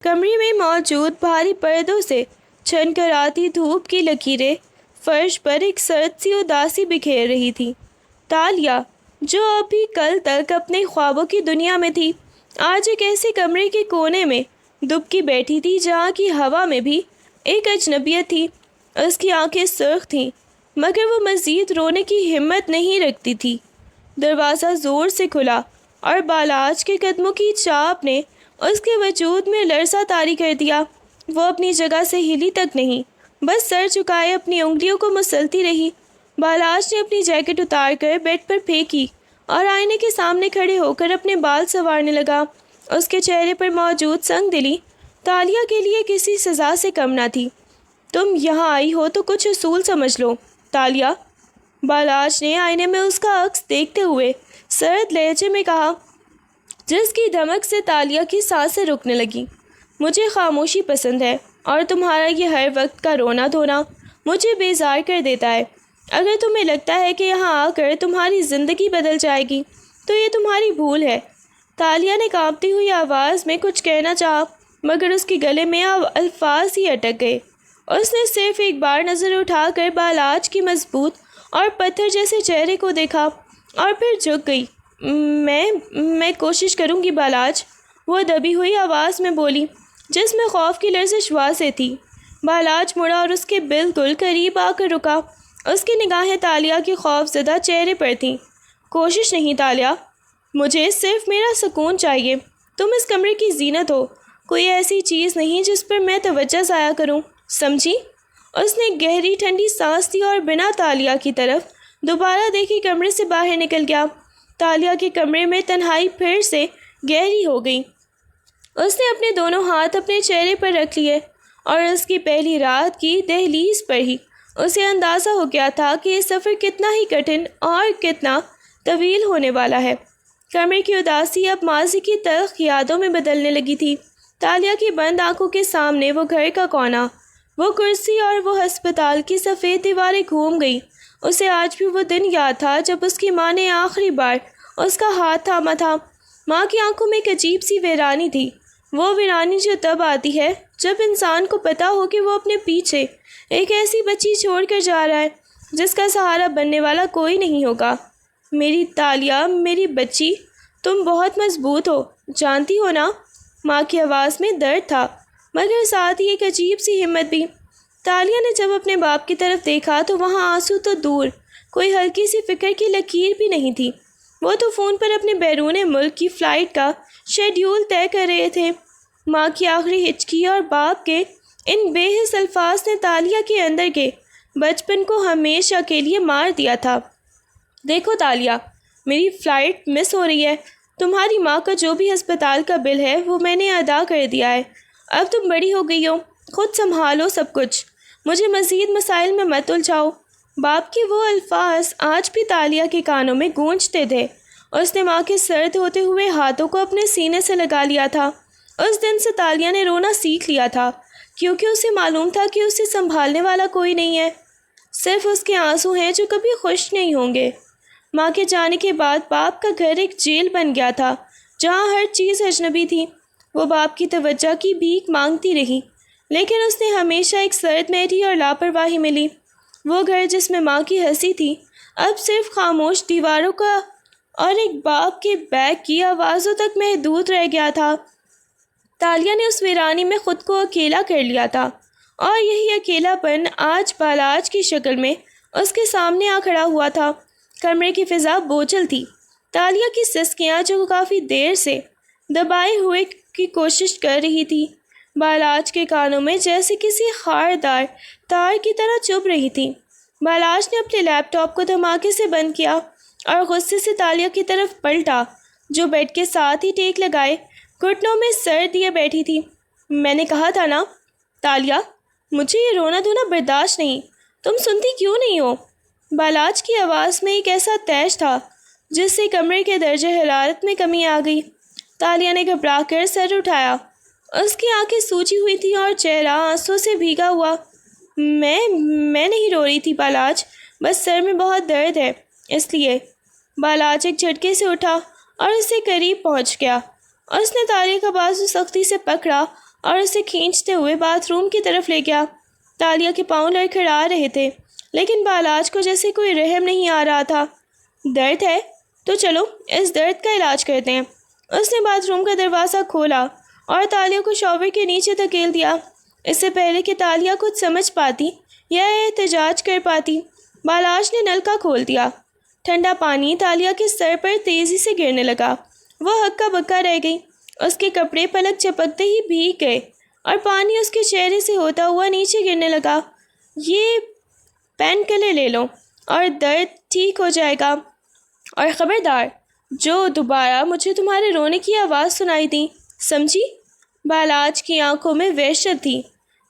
کمرے میں موجود بھاری پردوں سے چھن کر آتی دھوپ کی لکیریں فرش پر ایک سرد سی اداسی بکھیر رہی تھی۔ تالیہ، جو ابھی کل تک اپنے خوابوں کی دنیا میں تھی، آج ایک ایسے کمرے کے کونے میں دبکی بیٹھی تھی جہاں کی ہوا میں بھی ایک اجنبیت تھی۔ اس کی آنکھیں سرخ تھیں، مگر وہ مزید رونے کی ہمت نہیں رکھتی تھی۔ دروازہ زور سے کھلا اور بالاج کے قدموں کی چاپ نے اس کے وجود میں لرزہ طاری کر دیا۔ وہ اپنی جگہ سے ہلی تک نہیں، بس سر جھکائے اپنی انگلیوں کو مسلتی رہی۔ بالاج نے اپنی جیکٹ اتار کر بیڈ پر پھینکی اور آئینے کے سامنے کھڑے ہو کر اپنے بال سنوارنے لگا۔ اس کے چہرے پر موجود سنگ دلی تالیہ کے لیے کسی سزا سے کم نہ تھی۔ تم یہاں آئی ہو تو کچھ اصول سمجھ لو، تالیہ، بالاج نے آئینے میں اس کا عکس دیکھتے ہوئے سرد لہجے میں کہا، جس کی دھمک سے تالیہ کی سانسیں رکنے لگیں۔ مجھے خاموشی پسند ہے اور تمہارا یہ ہر وقت کا رونا دھونا مجھے بیزار کر دیتا ہے۔ اگر تمہیں لگتا ہے کہ یہاں آ کر تمہاری زندگی بدل جائے گی تو یہ تمہاری بھول ہے۔ تالیہ نے کانپتی ہوئی آواز میں کچھ کہنا چاہا، مگر اس کے گلے میں اب الفاظ ہی اٹک گئے۔ اس نے صرف ایک بار نظر اٹھا کر بالاج کی مضبوط اور پتھر جیسے چہرے کو دیکھا اور پھر جھک گئی۔ میں کوشش کروں گی بالاج، وہ دبی ہوئی آواز میں بولی، جس میں خوف کی لرزش واضح تھی۔ بالاج مڑا اور اس کے بالکل قریب آ کر رکا۔ اس کی نگاہیں تالیہ کے خوف زدہ چہرے پر تھیں۔ کوشش نہیں تالیہ، مجھے صرف میرا سکون چاہیے۔ تم اس کمرے کی زینت ہو، کوئی ایسی چیز نہیں جس پر میں توجہ ضائع کروں، سمجھی؟ اس نے گہری ٹھنڈی سانس لی اور بنا تالیہ کی طرف دوبارہ دیکھی کمرے سے باہر نکل گیا۔ تالیہ کے کمرے میں تنہائی پھر سے گہری ہو گئی۔ اس نے اپنے دونوں ہاتھ اپنے چہرے پر رکھ لیے اور اس کی پہلی رات کی دہلیز پر ہی اسے اندازہ ہو گیا تھا کہ یہ سفر کتنا ہی کٹھن اور کتنا طویل ہونے والا ہے۔ کمرے کی اداسی اب ماضی کی تلخ یادوں میں بدلنے لگی تھی۔ تالیہ کی بند آنکھوں کے سامنے وہ گھر کا کونا، وہ کرسی اور وہ ہسپتال کی سفید دیواریں گھوم گئی۔ اسے آج بھی وہ دن یاد تھا جب اس کی ماں نے آخری بار اس کا ہاتھ تھاما تھا۔ ماں کی آنکھوں میں ایک عجیب سی ویرانی تھی، وہ ویرانی جو تب آتی ہے جب انسان کو پتہ ہو کہ وہ اپنے پیچھے ایک ایسی بچی چھوڑ کر جا رہا ہے جس کا سہارا بننے والا کوئی نہیں ہوگا۔ میری تالیہ، میری بچی، تم بہت مضبوط ہو، جانتی ہو نا؟ ماں کی آواز میں درد تھا، مگر ساتھ ہی ایک عجیب سی ہمت بھی۔ تالیہ نے جب اپنے باپ کی طرف دیکھا تو وہاں آنسو تو دور، کوئی ہلکی سی فکر کی لکیر بھی نہیں تھی۔ وہ تو فون پر اپنے بیرون ملک کی فلائٹ کا شیڈیول طے کر رہے تھے۔ ماں کی آخری ہچکی اور باپ کے ان بے حس الفاظ نے تالیہ کے اندر کے بچپن کو ہمیشہ کے لیے مار دیا تھا۔ دیکھو تالیہ، میری فلائٹ مس ہو رہی ہے۔ تمہاری ماں کا جو بھی ہسپتال کا بل ہے وہ میں نے ادا کر دیا ہے۔ اب تم بڑی ہو گئی ہو، خود سنبھالو سب کچھ، مجھے مزید مسائل میں مت الجھاؤ۔ باپ کے وہ الفاظ آج بھی تالیہ کے کانوں میں گونجتے تھے۔ اس نے ماں کے سرد ہوتے ہوئے ہاتھوں کو اپنے سینے سے لگا لیا تھا۔ اس دن سے تالیہ نے رونا سیکھ لیا تھا، کیونکہ اسے معلوم تھا کہ اسے سنبھالنے والا کوئی نہیں ہے، صرف اس کے آنسو ہیں جو کبھی خشک نہیں ہوں گے۔ ماں کے جانے کے بعد باپ کا گھر ایک جیل بن گیا تھا جہاں ہر چیز اجنبی تھی۔ وہ باپ کی توجہ کی بھیک مانگتی رہی، لیکن اس نے ہمیشہ ایک سرد میٹھی اور لاپرواہی ملی۔ وہ گھر جس میں ماں کی ہنسی تھی اب صرف خاموش دیواروں کا اور ایک باپ کے بیگ کی آوازوں تک محدود رہ گیا تھا۔ تالیہ نے اس ویرانی میں خود کو اکیلا کر لیا تھا، اور یہی اکیلا پن آج بالاج کی شکل میں اس کے سامنے آ کھڑا ہوا تھا۔ کمرے کی فضا بوجھل تھی۔ تالیہ کی سسکیاں جو کافی دیر سے دبائے ہوئے کی کوشش کر رہی تھی، بالاج کے کانوں میں جیسے کسی خاردار تار کی طرح چبھ رہی تھی۔ بالاج نے اپنے لیپ ٹاپ کو دھماکے سے بند کیا اور غصے سے تالیہ کی طرف پلٹا، جو بیڈ کے ساتھ ہی ٹیک لگائے گھٹنوں میں سر دیے بیٹھی تھی۔ میں نے کہا تھا نا تالیہ، مجھے یہ رونا دھونا برداشت نہیں، تم سنتی کیوں نہیں ہو؟ بالاج کی آواز میں ایک ایسا تیش تھا جس سے کمرے کے درجہ حرارت میں کمی آ گئی۔ تالیہ نے گھبرا کر سر اٹھایا، اس کی آنکھیں سوجی ہوئی تھیں اور چہرہ آنسوں سے بھیگا ہوا۔ میں نہیں رو رہی تھی بالاج، بس سر میں بہت درد ہے، اس لیے۔ بالاج ایک جھٹکے سے اٹھا اور اس سے قریب پہنچ گیا۔ اس نے تالیہ کا بازو سختی سے پکڑا اور اسے کھینچتے ہوئے باتھ روم کی طرف لے گیا۔ تالیہ کے پاؤں لڑکھڑا رہے تھے، لیکن بالاج کو جیسے کوئی رحم نہیں آ رہا تھا۔ درد ہے تو چلو اس درد کا علاج کرتے ہیں۔ اس نے باتھ روم کا دروازہ کھولا اور تالیہ کو شاور کے نیچے دھکیل دیا۔ اس سے پہلے کہ تالیہ کچھ سمجھ پاتی یا احتجاج کر پاتی، بالاج نے نلکا کھول دیا۔ ٹھنڈا پانی تالیہ کے سر پر تیزی سے گرنے لگا۔ وہ ہکا بکا رہ گئی۔ اس کے کپڑے پلک جھپکتے ہی بھیگ گئے اور پانی اس کے چہرے سے ہوتا ہوا نیچے گرنے لگا۔ یہ پین کلر لے لو اور درد ٹھیک ہو جائے گا، اور خبردار جو دوبارہ مجھے تمہارے رونے کی آواز سنائی دی، سمجھی؟ بالاج کی آنکھوں میں وحشت تھی۔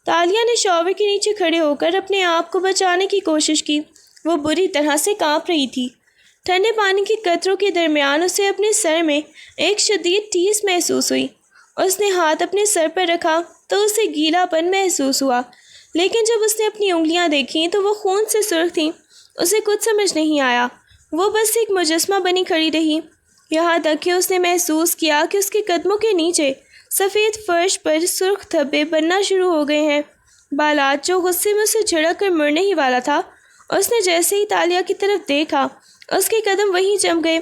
تالیہ نے شاور کے نیچے کھڑے ہو کر اپنے آپ کو بچانے کی کوشش کی۔ وہ بری طرح سے کانپ رہی تھی۔ ٹھنڈے پانی کے قطروں کے درمیان اسے اپنے سر میں ایک شدید ٹھیس محسوس ہوئی۔ اس نے ہاتھ اپنے سر پر رکھا تو اسے گیلا پن محسوس ہوا، لیکن جب اس نے اپنی انگلیاں دیکھیں تو وہ خون سے سرخ تھیں۔ اسے کچھ سمجھ نہیں آیا۔ وہ بس ایک مجسمہ بنی کھڑی رہی، یہاں تک کہ اس نے محسوس کیا کہ اس کے قدموں کے نیچے سفید فرش پر سرخ دھبے بننا شروع ہو گئے ہیں۔ بالاج جو غصے میں اسے جھڑک کر مرنے ہی والا تھا، اس نے جیسے ہی تالیہ کی طرف دیکھا، اس کے قدم وہیں جم گئے۔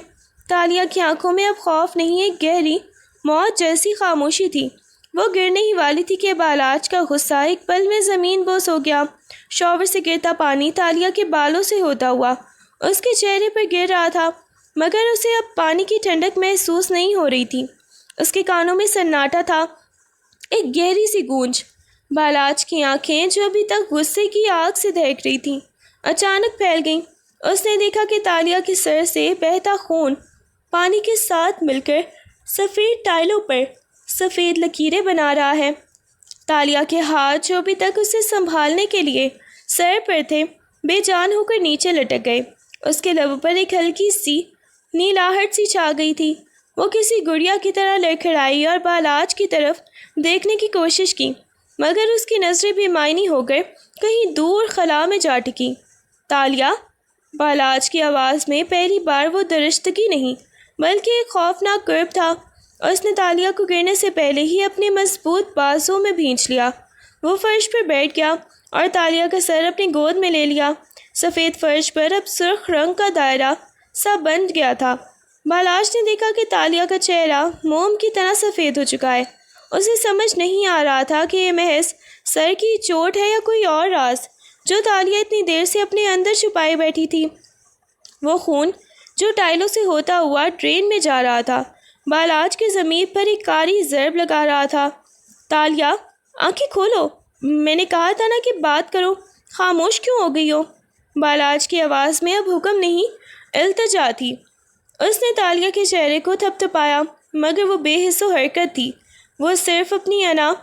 تالیہ کی آنکھوں میں اب خوف نہیں، ایک گہری موت جیسی خاموشی تھی۔ وہ گرنے ہی والی تھی کہ بالاج کا غصہ ایک پل میں زمین بوس ہو گیا۔ شاور سے گرتا پانی تالیہ کے بالوں سے ہوتا ہوا اس کے چہرے پر گر رہا تھا، مگر اسے اب پانی کی ٹھنڈک محسوس نہیں ہو رہی تھی۔ اس کے کانوں میں سناٹا تھا، ایک گہری سی گونج۔ بالاج کی آنکھیں جو ابھی تک غصے کی آگ سے دہک رہی تھیں، اچانک پھیل گئیں۔ اس نے دیکھا کہ تالیہ کے سر سے بہتا خون پانی کے ساتھ مل کر سفید ٹائلوں پر سفید لکیریں بنا رہا ہے۔ تالیہ کے ہاتھ جو ابھی تک اسے سنبھالنے کے لیے سر پر تھے، بے جان ہو کر نیچے لٹک گئے۔ اس کے لبوں پر ایک ہلکی سی نیلاہٹ سی چھا گئی تھی۔ وہ کسی گڑیا کی طرح لڑکھڑائی اور بالاج کی طرف دیکھنے کی کوشش کی، مگر اس کی نظریں بے معنی ہو کر کہیں دور خلا میں جا ٹکی۔ تالیہ! بالاج کی آواز میں پہلی بار وہ درشتگی نہیں بلکہ ایک خوفناک کرب تھا۔ اس نے تالیہ کو گرنے سے پہلے ہی اپنے مضبوط بازوں میں بھینچ لیا۔ وہ فرش پر بیٹھ گیا اور تالیہ کا سر اپنی گود میں لے لیا۔ سفید فرش پر اب سرخ رنگ کا دائرہ سا بن گیا تھا۔ بالاج نے دیکھا کہ تالیہ کا چہرہ موم کی طرح سفید ہو چکا ہے۔ اسے سمجھ نہیں آ رہا تھا کہ یہ محض سر کی چوٹ ہے یا کوئی اور راز جو تالیہ اتنی دیر سے اپنے اندر چھپائے بیٹھی تھی۔ وہ خون جو ٹائلوں سے ہوتا ہوا ڈرین میں جا رہا تھا، بالاج کے ضمیر پر ایک کاری ضرب لگا رہا تھا۔ تالیہ! آنکھیں کھولو، میں نے کہا تھا نا کہ بات کرو، خاموش کیوں ہو گئی ہو؟ بالاج کی آواز میں اب حکم نہیں، التجا تھی۔ اس نے تالیہ کے چہرے کو تھپ تھپایا، مگر وہ بے حس و حرکت تھی۔ وہ صرف اپنی انا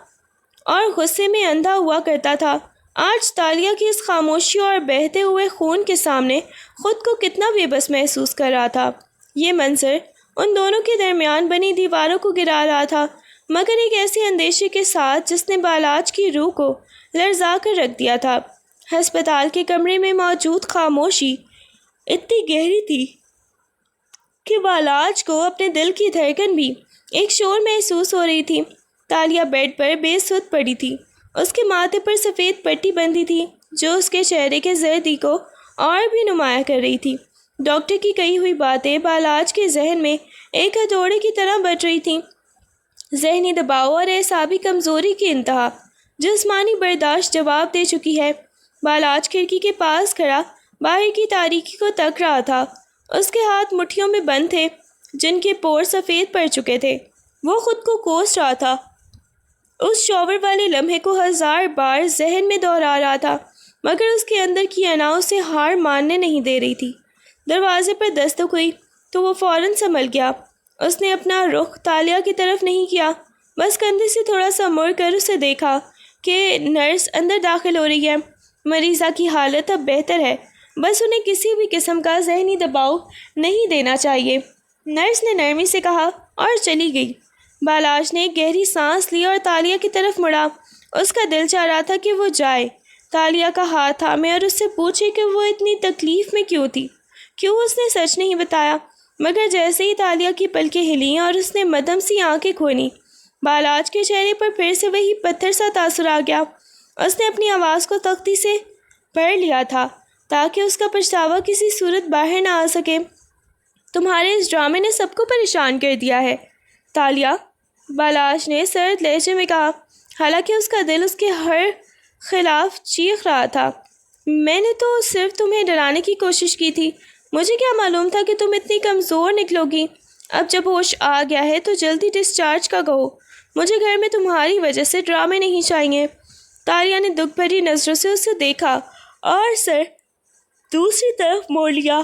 اور غصے میں اندھا ہوا کرتا تھا۔ آج تالیہ کی اس خاموشی اور بہتے ہوئے خون کے سامنے خود کو کتنا بے بس محسوس کر رہا تھا۔ یہ منظر ان دونوں کے درمیان بنی دیواروں کو گرا رہا تھا، مگر ایک ایسے اندیشے کے ساتھ جس نے بالاج کی روح کو لرزا کر رکھ دیا تھا۔ ہسپتال کے کمرے میں موجود خاموشی اتنی گہری تھی کہ بالاج کو اپنے دل کی دھڑکن بھی ایک شور محسوس ہو رہی تھی۔ تالیہ بیڈ پر بے سدھ پڑی تھی۔ اس کے ماتھے پر سفید پٹی بندھی تھی جو اس کے چہرے کے زردی کو اور بھی نمایاں کر رہی تھی۔ ڈاکٹر کی کہی ہوئی باتیں بالاج کے ذہن میں ایک ہتھوڑے کی طرح بج رہی تھیں۔ ذہنی دباؤ اور اعصابی کمزوری کی انتہا، جسمانی برداشت جواب دے چکی ہے۔ بالاج کھڑکی کے پاس کھڑا باہر کی تاریکی کو تک رہا تھا۔ اس کے ہاتھ مٹھیوں میں بند تھے جن کے پور سفید پڑ چکے تھے۔ وہ خود کو کوس رہا تھا، اس شاور والے لمحے کو ہزار بار ذہن میں دہرا رہا تھا، مگر اس کے اندر کی انا اسے ہار ماننے نہیں دے رہی تھی۔ دروازے پر دستک ہوئی تو وہ فوراً سنبھل گیا۔ اس نے اپنا رخ تالیہ کی طرف نہیں کیا، بس کندھے سے تھوڑا سا مڑ کر اسے دیکھا کہ نرس اندر داخل ہو رہی ہے۔ مریضہ کی حالت اب بہتر ہے، بس انہیں کسی بھی قسم کا ذہنی دباؤ نہیں دینا چاہیے، نرس نے نرمی سے کہا اور چلی گئی۔ بالاج نے ایک گہری سانس لی اور تالیہ کی طرف مڑا۔ اس کا دل چاہ رہا تھا کہ وہ جائے، تالیہ کا ہاتھ تھامے اور اس سے پوچھے کہ وہ اتنی تکلیف میں کیوں تھی، کیوں اس نے سچ نہیں بتایا۔ مگر جیسے ہی تالیہ کی پلکیں ہلیں اور اس نے مدھم سی آنکھیں کھولی، بالاج کے چہرے پر پھر سے وہی پتھر سا تاثر آ گیا۔ اس نے اپنی آواز کو تختی سے پڑھ لیا تھا تاکہ اس کا پچھتاوا کسی صورت باہر نہ آ سکے۔ تمہارے اس ڈرامے نے سب کو پریشان کر دیا ہے تالیہ، بالاج نے سرد لہجے میں کہا، حالانکہ اس کا دل اس کے ہر خلاف چیخ رہا تھا۔ میں نے تو صرف تمہیں ڈرانے کی کوشش کی تھی، مجھے کیا معلوم تھا کہ تم اتنی کمزور نکلو گی۔ اب جب ہوش آ گیا ہے تو جلدی ڈسچارج کا کہو، مجھے گھر میں تمہاری وجہ سے ڈرامے نہیں چاہیے۔ تالیہ نے دکھ بھری نظروں سے اسے دیکھا اور سر دوسری طرف موڑ لیا۔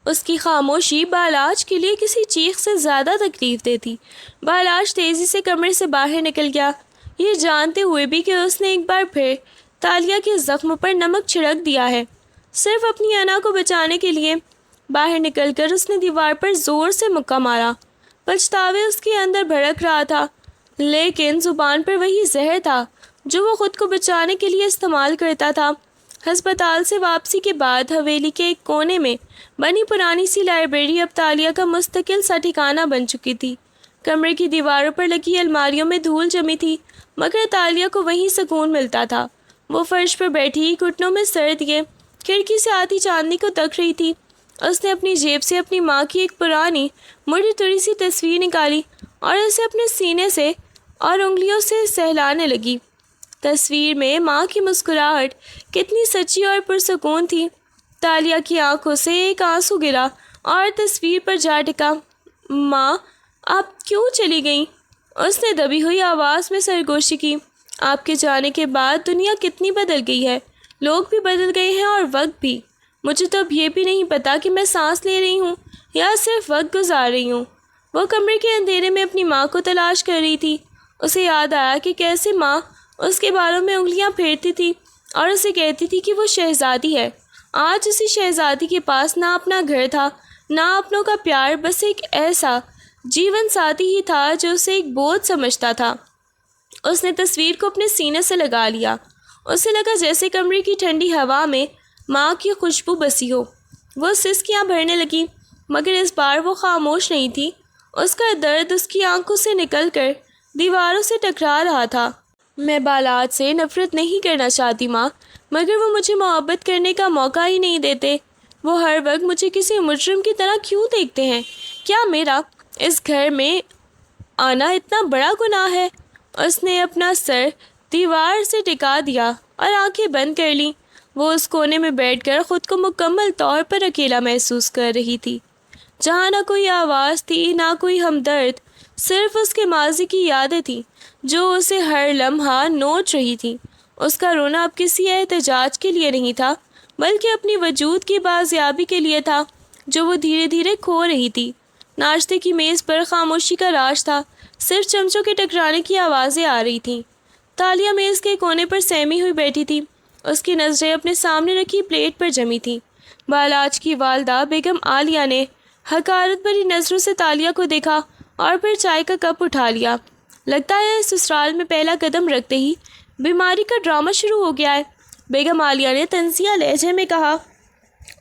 اس کی خاموشی بالاج کے لیے کسی چیخ سے زیادہ تکلیف دہ تھی۔ بالاج تیزی سے کمرے سے باہر نکل گیا، یہ جانتے ہوئے بھی کہ اس نے ایک بار پھر تالیہ کے زخم پر نمک چھڑک دیا ہے، صرف اپنی انا کو بچانے کے لیے۔ باہر نکل کر اس نے دیوار پر زور سے مکہ مارا۔ پچھتاوے اس کے اندر بھڑک رہا تھا، لیکن زبان پر وہی زہر تھا جو وہ خود کو بچانے کے لیے استعمال کرتا تھا۔ ہسپتال سے واپسی کے بعد حویلی کے ایک کونے میں بنی پرانی سی لائبریری اب تالیہ کا مستقل سا ٹھکانہ بن چکی تھی۔ کمرے کی دیواروں پر لگی الماریوں میں دھول جمی تھی، مگر تالیہ کو وہیں سکون ملتا تھا۔ وہ فرش پر بیٹھی گھٹنوں میں سر دیے کھڑکی سے آتی چاندنی کو تک رہی تھی۔ اس نے اپنی جیب سے اپنی ماں کی ایک پرانی مڑی تڑی سی تصویر نکالی اور اسے اپنے سینے سے اور انگلیوں سے سہلانے لگی۔ تصویر میں ماں کی مسکراہٹ کتنی سچی اور پرسکون تھی۔ تالیہ کی آنکھوں سے ایک آنسو گرا اور تصویر پر جا ٹکا۔ ماں، آپ کیوں چلی گئیں؟ اس نے دبی ہوئی آواز میں سرگوشی کی۔ آپ کے جانے کے بعد دنیا کتنی بدل گئی ہے، لوگ بھی بدل گئے ہیں اور وقت بھی۔ مجھے تو اب یہ بھی نہیں پتا کہ میں سانس لے رہی ہوں یا صرف وقت گزار رہی ہوں۔ وہ کمرے کے اندھیرے میں اپنی ماں کو تلاش کر رہی تھی۔ اسے یاد آیا کہ کیسے ماں اس کے بالوں میں انگلیاں پھیرتی تھی اور اسے کہتی تھی کہ وہ شہزادی ہے۔ آج اسی شہزادی کے پاس نہ اپنا گھر تھا، نہ اپنوں کا پیار، بس ایک ایسا جیون ساتھی ہی تھا جو اسے ایک بوجھ سمجھتا تھا۔ اس نے تصویر کو اپنے سینے سے لگا لیا۔ اسے لگا جیسے کمرے کی ٹھنڈی ہوا میں ماں کی خوشبو بسی ہو۔ وہ سسکیاں بھرنے لگی، مگر اس بار وہ خاموش نہیں تھی۔ اس کا درد اس کی آنکھوں سے نکل کر دیواروں سے ٹکرا رہا تھا۔ میں بالاج سے نفرت نہیں کرنا چاہتی ماں، مگر وہ مجھے محبت کرنے کا موقع ہی نہیں دیتے۔ وہ ہر وقت مجھے کسی مجرم کی طرح کیوں دیکھتے ہیں؟ کیا میرا اس گھر میں آنا اتنا بڑا گناہ ہے؟ اس نے اپنا سر دیوار سے ٹکا دیا اور آنکھیں بند کر لیں۔ وہ اس کونے میں بیٹھ کر خود کو مکمل طور پر اکیلا محسوس کر رہی تھی، جہاں نہ کوئی آواز تھی، نہ کوئی ہمدرد، صرف اس کے ماضی کی یادیں تھیں جو اسے ہر لمحہ نوچ رہی تھیں۔ اس کا رونا اب کسی احتجاج کے لیے نہیں تھا، بلکہ اپنی وجود کی بازیابی کے لیے تھا جو وہ دھیرے دھیرے کھو رہی تھی۔ ناشتے کی میز پر خاموشی کا راج تھا، صرف چمچوں کے ٹکرانے کی آوازیں آ رہی تھیں۔ تالیہ میز کے کونے پر سہمی ہوئی بیٹھی تھی، اس کی نظریں اپنے سامنے رکھی پلیٹ پر جمی تھیں۔ بالاج کی والدہ بیگم عالیہ نے حقارت بھری نظروں سے تالیہ کو دیکھا اور پھر چائے کا کپ اٹھا لیا۔ لگتا ہے سسرال میں پہلا قدم رکھتے ہی بیماری کا ڈرامہ شروع ہو گیا ہے، بیگم عالیہ نے طنزیہ لہجے میں کہا۔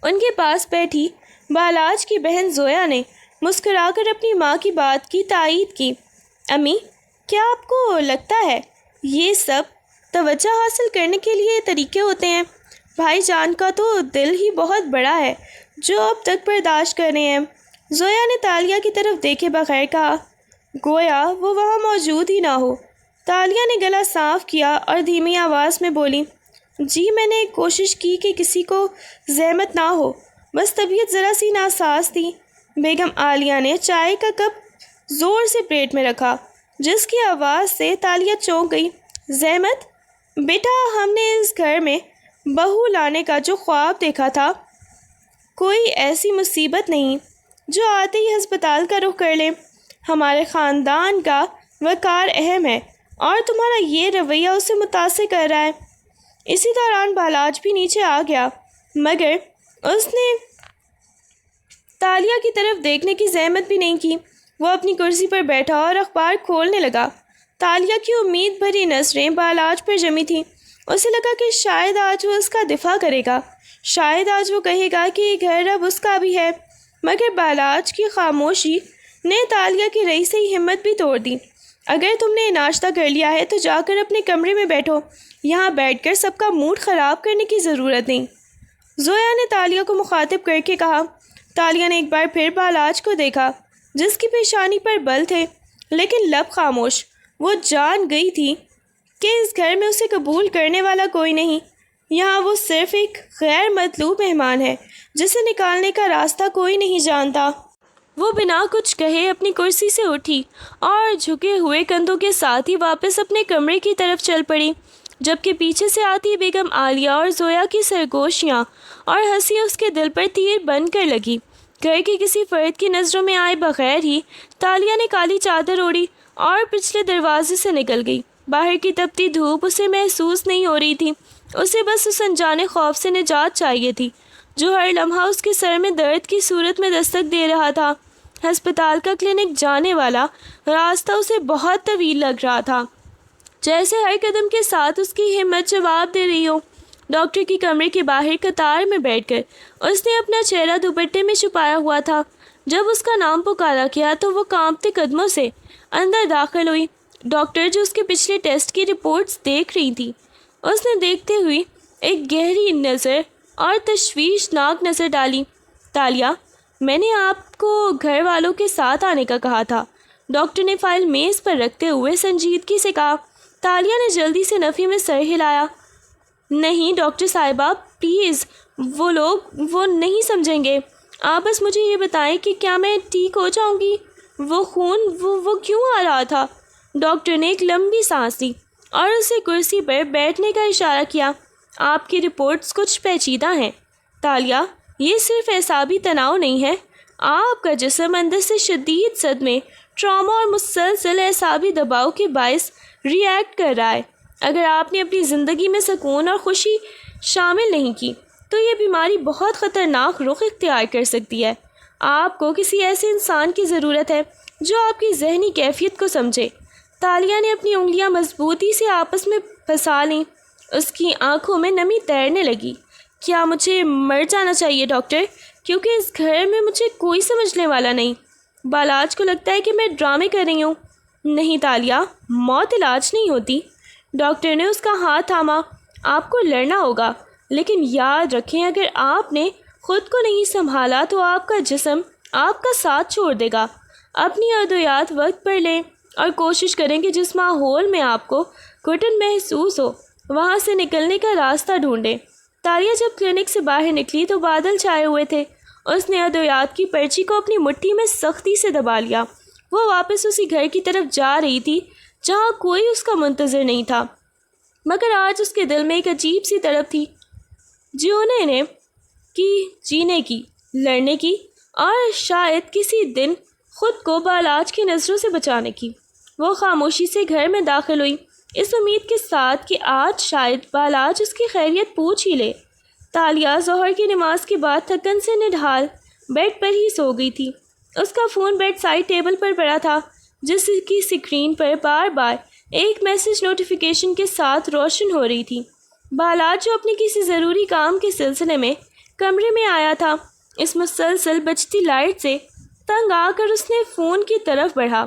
ان کے پاس بیٹھی بالاج کی بہن زویا نے مسکرا کر اپنی ماں کی بات کی تائید کی۔ امی، کیا آپ کو لگتا ہے یہ سب توجہ حاصل کرنے کے لیے طریقے ہوتے ہیں؟ بھائی جان کا تو دل ہی بہت بڑا ہے جو اب تک برداشت کر رہے ہیں۔ زویا نے تالیہ کی طرف دیکھے بغیر کہا، گویا وہ وہاں موجود ہی نہ ہو۔ تالیہ نے گلا صاف کیا اور دھیمی آواز میں بولی، جی میں نے کوشش کی کہ کسی کو زحمت نہ ہو، بس طبیعت ذرا سی ناساز تھی۔ بیگم عالیہ نے چائے کا کپ زور سے پلیٹ میں رکھا، جس کی آواز سے تالیہ چونک گئی۔ زحمت؟ بیٹا، ہم نے اس گھر میں بہو لانے کا جو خواب دیکھا تھا، کوئی ایسی مصیبت نہیں جو آتے ہی ہسپتال کا رخ کر لے۔ ہمارے خاندان کا وقار اہم ہے اور تمہارا یہ رویہ اسے متاثر کر رہا ہے۔ اسی دوران بالاج بھی نیچے آ گیا، مگر اس نے تالیہ کی طرف دیکھنے کی زحمت بھی نہیں کی۔ وہ اپنی کرسی پر بیٹھا اور اخبار کھولنے لگا۔ تالیہ کی امید بھری نظریں بالاج پر جمی تھیں۔ اسے لگا کہ شاید آج وہ اس کا دفاع کرے گا، شاید آج وہ کہے گا کہ یہ گھر اب اس کا بھی ہے، مگر بالاج کی خاموشی نے تالیہ کی رئی سے ہمت بھی توڑ دی۔ اگر تم نے ناشتہ کر لیا ہے تو جا کر اپنے کمرے میں بیٹھو، یہاں بیٹھ کر سب کا موڈ خراب کرنے کی ضرورت نہیں، زویا نے تالیہ کو مخاطب کر کے کہا۔ تالیہ نے ایک بار پھر بالاج کو دیکھا جس کی پیشانی پر بل تھے لیکن لب خاموش۔ وہ جان گئی تھی کہ اس گھر میں اسے قبول کرنے والا کوئی نہیں، یہاں وہ صرف ایک غیر مطلوب مہمان ہے جسے نکالنے کا راستہ کوئی نہیں جانتا۔ وہ بنا کچھ کہے اپنی کرسی سے اٹھی اور جھکے ہوئے کندھوں کے ساتھ ہی واپس اپنے کمرے کی طرف چل پڑی، جبکہ پیچھے سے آتی بیگم عالیہ اور زویا کی سرگوشیاں اور ہنسی اس کے دل پر تیر بن کر لگی۔ گھر کے کسی فرد کی نظروں میں آئے بغیر ہی تالیہ نے کالی چادر اوڑھی اور پچھلے دروازے سے نکل گئی۔ باہر کی تپتی دھوپ اسے محسوس نہیں ہو رہی تھی، اسے بس اس انجانے خوف سے نجات چاہیے تھی جو ہر لمحہ اس کے سر میں درد کی صورت میں دستک دے رہا تھا۔ ہسپتال کا کلینک جانے والا راستہ اسے بہت طویل لگ رہا تھا، جیسے ہر قدم کے ساتھ اس کی ہمت جواب دے رہی ہو۔ ڈاکٹر کی کمرے کے باہر قطار میں بیٹھ کر اس نے اپنا چہرہ دوپٹے میں چھپایا ہوا تھا۔ جب اس کا نام پکارا گیا تو وہ کانپتے قدموں سے اندر داخل ہوئی۔ ڈاکٹر جو اس کے پچھلے ٹیسٹ کی رپورٹس دیکھ رہی تھی، اس نے دیکھتے ہوئی ایک گہری نظر اور تشویشناک نظر ڈالی۔ تالیہ، میں نے آپ کو گھر والوں کے ساتھ آنے کا کہا تھا، ڈاکٹر نے فائل میز پر رکھتے ہوئے سنجیدگی سے کہا۔ تالیہ نے جلدی سے نفی میں سر ہلایا۔ نہیں ڈاکٹر صاحبہ، پلیز، وہ لوگ وہ نہیں سمجھیں گے، آپ بس مجھے یہ بتائیں کہ کیا میں ٹھیک ہو جاؤں گی؟ وہ خون وہ کیوں آ رہا تھا؟ ڈاکٹر نے ایک لمبی سانس لی اور اسے کرسی پر بیٹھنے کا اشارہ کیا۔ آپ کی رپورٹس کچھ پیچیدہ ہیں تالیہ، یہ صرف اعصابی تناؤ نہیں ہے، آپ کا جسم اندر سے شدید صدمے، ٹراما اور مسلسل اعصابی دباؤ کے باعث ری ایکٹ کر رہا ہے۔ اگر آپ نے اپنی زندگی میں سکون اور خوشی شامل نہیں کی تو یہ بیماری بہت خطرناک رخ اختیار کر سکتی ہے۔ آپ کو کسی ایسے انسان کی ضرورت ہے جو آپ کی ذہنی کیفیت کو سمجھے۔ تالیہ نے اپنی انگلیاں مضبوطی سے آپس میں پھنسا لیں، اس کی آنکھوں میں نمی تیرنے لگی۔ کیا مجھے مر جانا چاہیے ڈاکٹر؟ کیونکہ اس گھر میں مجھے کوئی سمجھنے والا نہیں۔ بالاج کو لگتا ہے کہ میں ڈرامے کر رہی ہوں۔ نہیں تالیہ، موت علاج نہیں ہوتی۔ ڈاکٹر نے اس کا ہاتھ تھاما۔ آپ کو لڑنا ہوگا، لیکن یاد رکھیں اگر آپ نے خود کو نہیں سنبھالا تو آپ کا جسم آپ کا ساتھ چھوڑ دے گا۔ اپنی ادویات وقت پر لیں اور کوشش کریں کہ جس ماحول میں آپ کو گھٹن محسوس ہو وہاں سے نکلنے کا راستہ ڈھونڈیں۔ تالیہ جب کلینک سے باہر نکلی تو بادل چھائے ہوئے تھے۔ اس نے ادویات کی پرچی کو اپنی مٹھی میں سختی سے دبا لیا۔ وہ واپس اسی گھر کی طرف جا رہی تھی جہاں کوئی اس کا منتظر نہیں تھا، مگر آج اس کے دل میں ایک عجیب سی طلب تھی، جینے کی، لڑنے کی اور شاید کسی دن خود کو بالاج کی نظروں سے بچانے کی۔ وہ خاموشی سے گھر میں داخل ہوئی، اس امید کے ساتھ کہ آج شاید بالاج اس کی خیریت پوچھ ہی لے۔ تالیہ ظہر کی نماز کے بعد تھکن سے نڈھال بیڈ پر ہی سو گئی تھی۔ اس کا فون بیڈ سائڈ ٹیبل پر پڑا تھا، جس کی اسکرین پر بار بار ایک میسج نوٹیفیکیشن کے ساتھ روشن ہو رہی تھی۔ بالاج جو اپنے کسی ضروری کام کے سلسلے میں کمرے میں آیا تھا، اس مسلسل بجتی لائٹ سے تنگ آ کر اس نے فون کی طرف بڑھا۔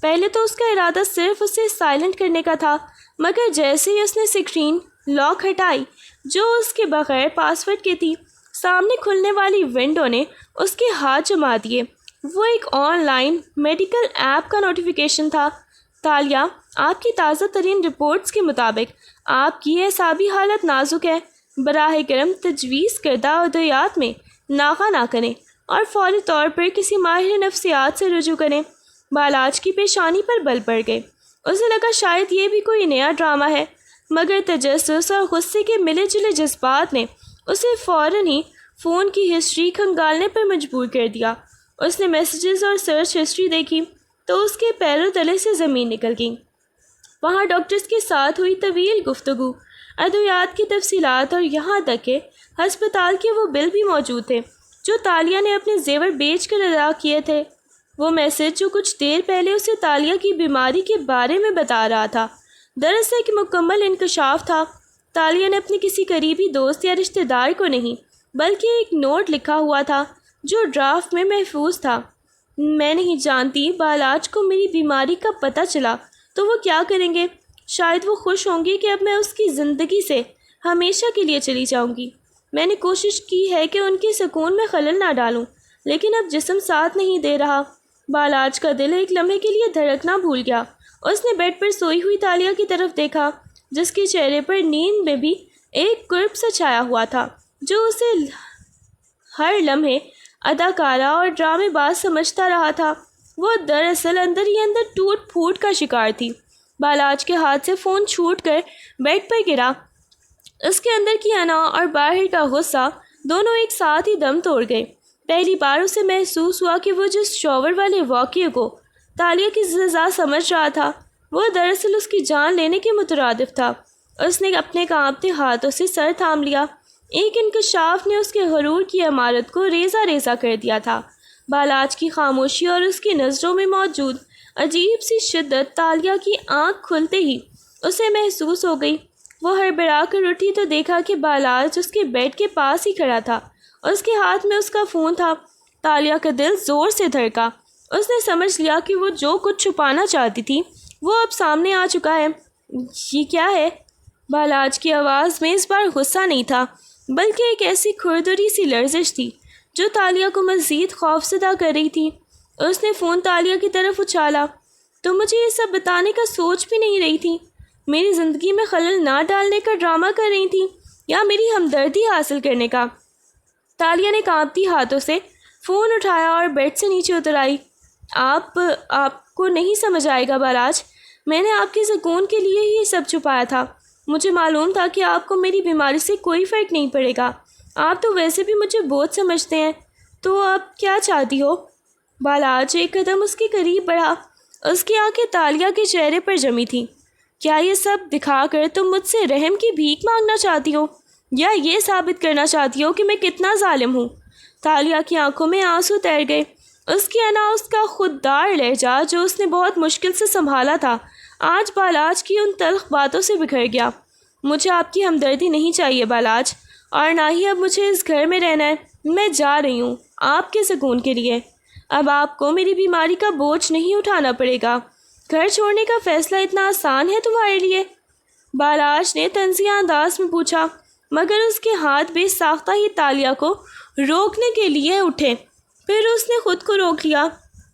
پہلے تو اس کا ارادہ صرف اسے سائلنٹ کرنے کا تھا، مگر جیسے ہی اس نے اسکرین لاک ہٹائی جو اس کے بغیر پاس ورڈ کی تھی، سامنے کھلنے والی ونڈو نے اس کے ہاتھ جما دیے۔ وہ ایک آن لائن میڈیکل ایپ کا نوٹیفیکیشن تھا۔ تالیہ، آپ کی تازہ ترین رپورٹس کے مطابق آپ کی اعصابی حالت نازک ہے۔ براہ کرم تجویز کردہ ادویات میں ناغہ نہ کریں اور فوری طور پر کسی ماہر نفسیات سے رجوع کریں۔ بالاج کی پیشانی پر بل پڑ گئے۔ اسے لگا شاید یہ بھی کوئی نیا ڈرامہ ہے، مگر تجسس اور غصے کے ملے جلے جذبات نے اسے فوراً ہی فون کی ہسٹری کھنگالنے پر مجبور کر دیا۔ اس نے میسیجز اور سرچ ہسٹری دیکھی تو اس کے پیروں تلے سے زمین نکل گئی۔ وہاں ڈاکٹرز کے ساتھ ہوئی طویل گفتگو، ادویات کی تفصیلات اور یہاں تک کہ ہسپتال کے وہ بل بھی موجود تھے جو تالیہ نے اپنے زیور بیچ کر ادا کیے تھے۔ وہ میسج جو کچھ دیر پہلے اسے تالیہ کی بیماری کے بارے میں بتا رہا تھا، دراصل ایک مکمل انکشاف تھا۔ تالیہ نے اپنے کسی قریبی دوست یا رشتہ دار کو نہیں، بلکہ ایک نوٹ لکھا ہوا تھا جو ڈرافٹ میں محفوظ تھا۔ میں نہیں جانتی بالاج کو میری بیماری کا پتہ چلا تو وہ کیا کریں گے؟ شاید وہ خوش ہوں گی کہ اب میں اس کی زندگی سے ہمیشہ کے لیے چلی جاؤں گی۔ میں نے کوشش کی ہے کہ ان کے سکون میں خلل نہ ڈالوں، لیکن اب جسم ساتھ نہیں دے رہا۔ بالاج کا دل ایک لمحے کے لیے دھڑکنا بھول گیا۔ اس نے بیڈ پر سوئی ہوئی تالیہ کی طرف دیکھا، جس کے چہرے پر نیند میں بھی ایک کرب سا چھایا ہوا تھا، جو اسے ہر لمحے اداکارہ اور ڈرامے باز سمجھتا رہا تھا۔ وہ دراصل اندر ہی اندر ٹوٹ پھوٹ کا شکار تھی۔ بالاج کے ہاتھ سے فون چھوٹ کر بیڈ پر گرا۔ اس کے اندر کی انا اور باہر کا غصہ دونوں ایک ساتھ ہی دم توڑ گئے۔ پہلی بار اسے محسوس ہوا کہ وہ جس شوور والے واقعے کو تالیہ کی سزا سمجھ رہا تھا، وہ دراصل اس کی جان لینے کے مترادف تھا۔ اس نے اپنے کانپتے ہاتھوں سے سر تھام لیا۔ ایک انکشاف نے اس کے غرور کی عمارت کو ریزہ ریزہ کر دیا تھا۔ بالاج کی خاموشی اور اس کی نظروں میں موجود عجیب سی شدت تالیہ کی آنکھ کھلتے ہی اسے محسوس ہو گئی۔ وہ ہڑبڑا کر اٹھی تو دیکھا کہ بالاج اس کے بیڈ کے پاس ہی کھڑا تھا۔ اس کے ہاتھ میں اس کا فون تھا۔ تالیہ کا دل زور سے دھڑکا۔ اس نے سمجھ لیا کہ وہ جو کچھ چھپانا چاہتی تھی وہ اب سامنے آ چکا ہے۔ یہ کیا ہے؟ بالاج کی آواز میں اس بار غصہ نہیں تھا، بلکہ ایک ایسی کھردری سی لرزش تھی جو تالیہ کو مزید خوفزدہ کر رہی تھی۔ اس نے فون تالیہ کی طرف اچھالا۔ تو مجھے یہ سب بتانے کا سوچ بھی نہیں رہی تھی؟ میری زندگی میں خلل نہ ڈالنے کا ڈرامہ کر رہی تھی، یا میری ہمدردی حاصل کرنے کا؟ تالیہ نے کانپتی ہاتھوں سے فون اٹھایا اور بیڈ سے نیچے اتر آئی۔ آپ کو نہیں سمجھ آئے گا بالاج، میں نے آپ کے سکون کے لیے ہی یہ سب چھپایا تھا۔ مجھے معلوم تھا کہ آپ کو میری بیماری سے کوئی فرق نہیں پڑے گا۔ آپ تو ویسے بھی مجھے بہت سمجھتے ہیں، تو آپ کیا چاہتی ہو؟ بالاج ایک قدم اس کے قریب بڑھا۔ اس کی آنکھیں تالیہ کے چہرے پر جمی تھیں۔ کیا یہ سب دکھا کر تم مجھ سے رحم کی بھیک مانگنا چاہتی ہو، یا یہ ثابت کرنا چاہتی ہو کہ میں کتنا ظالم ہوں؟ تالیہ کی آنکھوں میں آنسو تیر گئے۔ اس کی انا، اس کا خوددار لہجہ جو اس نے بہت مشکل سے سنبھالا تھا، آج بالاج کی ان تلخ باتوں سے بکھر گیا۔ مجھے آپ کی ہمدردی نہیں چاہیے بالاج، اور نہ ہی اب مجھے اس گھر میں رہنا ہے۔ میں جا رہی ہوں آپ کے سکون کے لیے۔ اب آپ کو میری بیماری کا بوجھ نہیں اٹھانا پڑے گا۔ گھر چھوڑنے کا فیصلہ اتنا آسان ہے تمہارے لیے؟ بالاج نے طنزیہ انداز میں پوچھا، مگر اس کے ہاتھ بے ساختہ ہی تالیہ کو روکنے کے لیے اٹھے۔ پھر اس نے خود کو روک لیا۔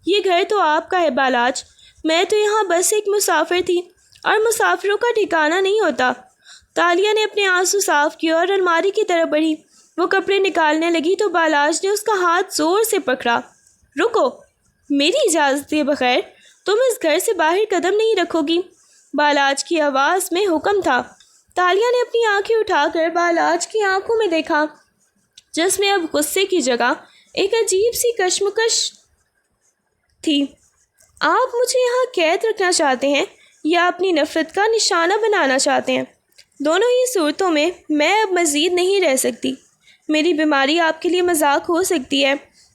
یہ گھر تو آپ کا ہے بالاج، میں تو یہاں بس ایک مسافر تھی، اور مسافروں کا ٹھکانہ نہیں ہوتا۔ تالیہ نے اپنے آنسو صاف کیے اور الماری کی طرف بڑھی۔ وہ کپڑے نکالنے لگی تو بالاج نے اس کا ہاتھ زور سے پکڑا۔ رکو، میری اجازت کے بغیر تم اس گھر سے باہر قدم نہیں رکھو گی، بالاج کی آواز میں حکم تھا۔ تالیہ نے اپنی آنکھیں اٹھا کر بالاج کی آنکھوں میں دیکھا، جس میں اب غصے کی جگہ ایک عجیب سی کشمکش تھی۔ آپ مجھے یہاں قید رکھنا چاہتے ہیں یا اپنی نفرت کا نشانہ بنانا چاہتے ہیں؟ دونوں ہی صورتوں میں میں اب مزید نہیں رہ سکتی۔ میری بیماری آپ کے لیے مذاق ہو سکتی ہے،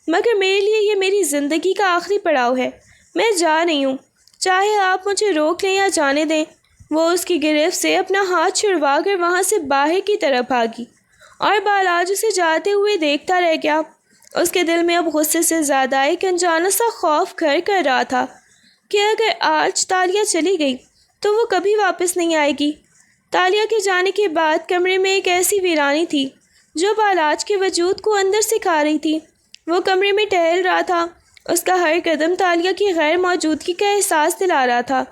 مگر میرے لیے یہ میری زندگی کا آخری پڑاؤ ہے۔ میں جا رہی ہوں، چاہے آپ مجھے روک لیں یا جانے دیں۔ وہ اس کی گرفت سے اپنا ہاتھ چھڑوا کر وہاں سے باہر کی طرف بھاگی، اور بالاج اسے جاتے ہوئے دیکھتا رہ گیا۔ اس کے دل میں اب غصے سے زیادہ ایک انجانا سا خوف گھر کر رہا تھا کہ اگر آج تالیہ چلی گئی تو وہ کبھی واپس نہیں آئے گی۔ تالیہ کے جانے کے بعد کمرے میں ایک ایسی ویرانی تھی جو بالاج کے وجود کو اندر سے کھا رہی تھی۔ وہ کمرے میں ٹہل رہا تھا، اس کا ہر قدم تالیہ کی غیر موجودگی کا احساس دلا رہا تھا۔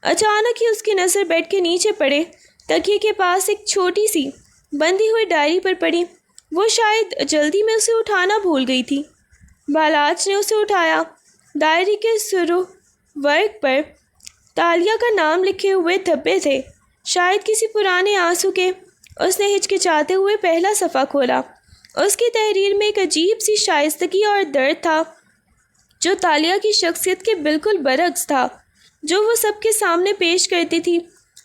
اچانک ہی اس کی نظر بیڈ کے نیچے پڑے تکیے کے پاس ایک چھوٹی سی بندھی ہوئی ڈائری پر پڑی۔ وہ شاید جلدی میں اسے اٹھانا بھول گئی تھی۔ بالاج نے اسے اٹھایا۔ ڈائری کے سرخ ورق پر تالیہ کا نام لکھے ہوئے دھبے تھے، شاید کسی پرانے آنسو کے۔ اس نے ہچکچاتے ہوئے پہلا صفحہ کھولا۔ اس کی تحریر میں ایک عجیب سی شائستگی اور درد تھا جو تالیہ کی شخصیت کے بالکل برعکس تھا، جو وہ سب کے سامنے پیش کرتی تھی۔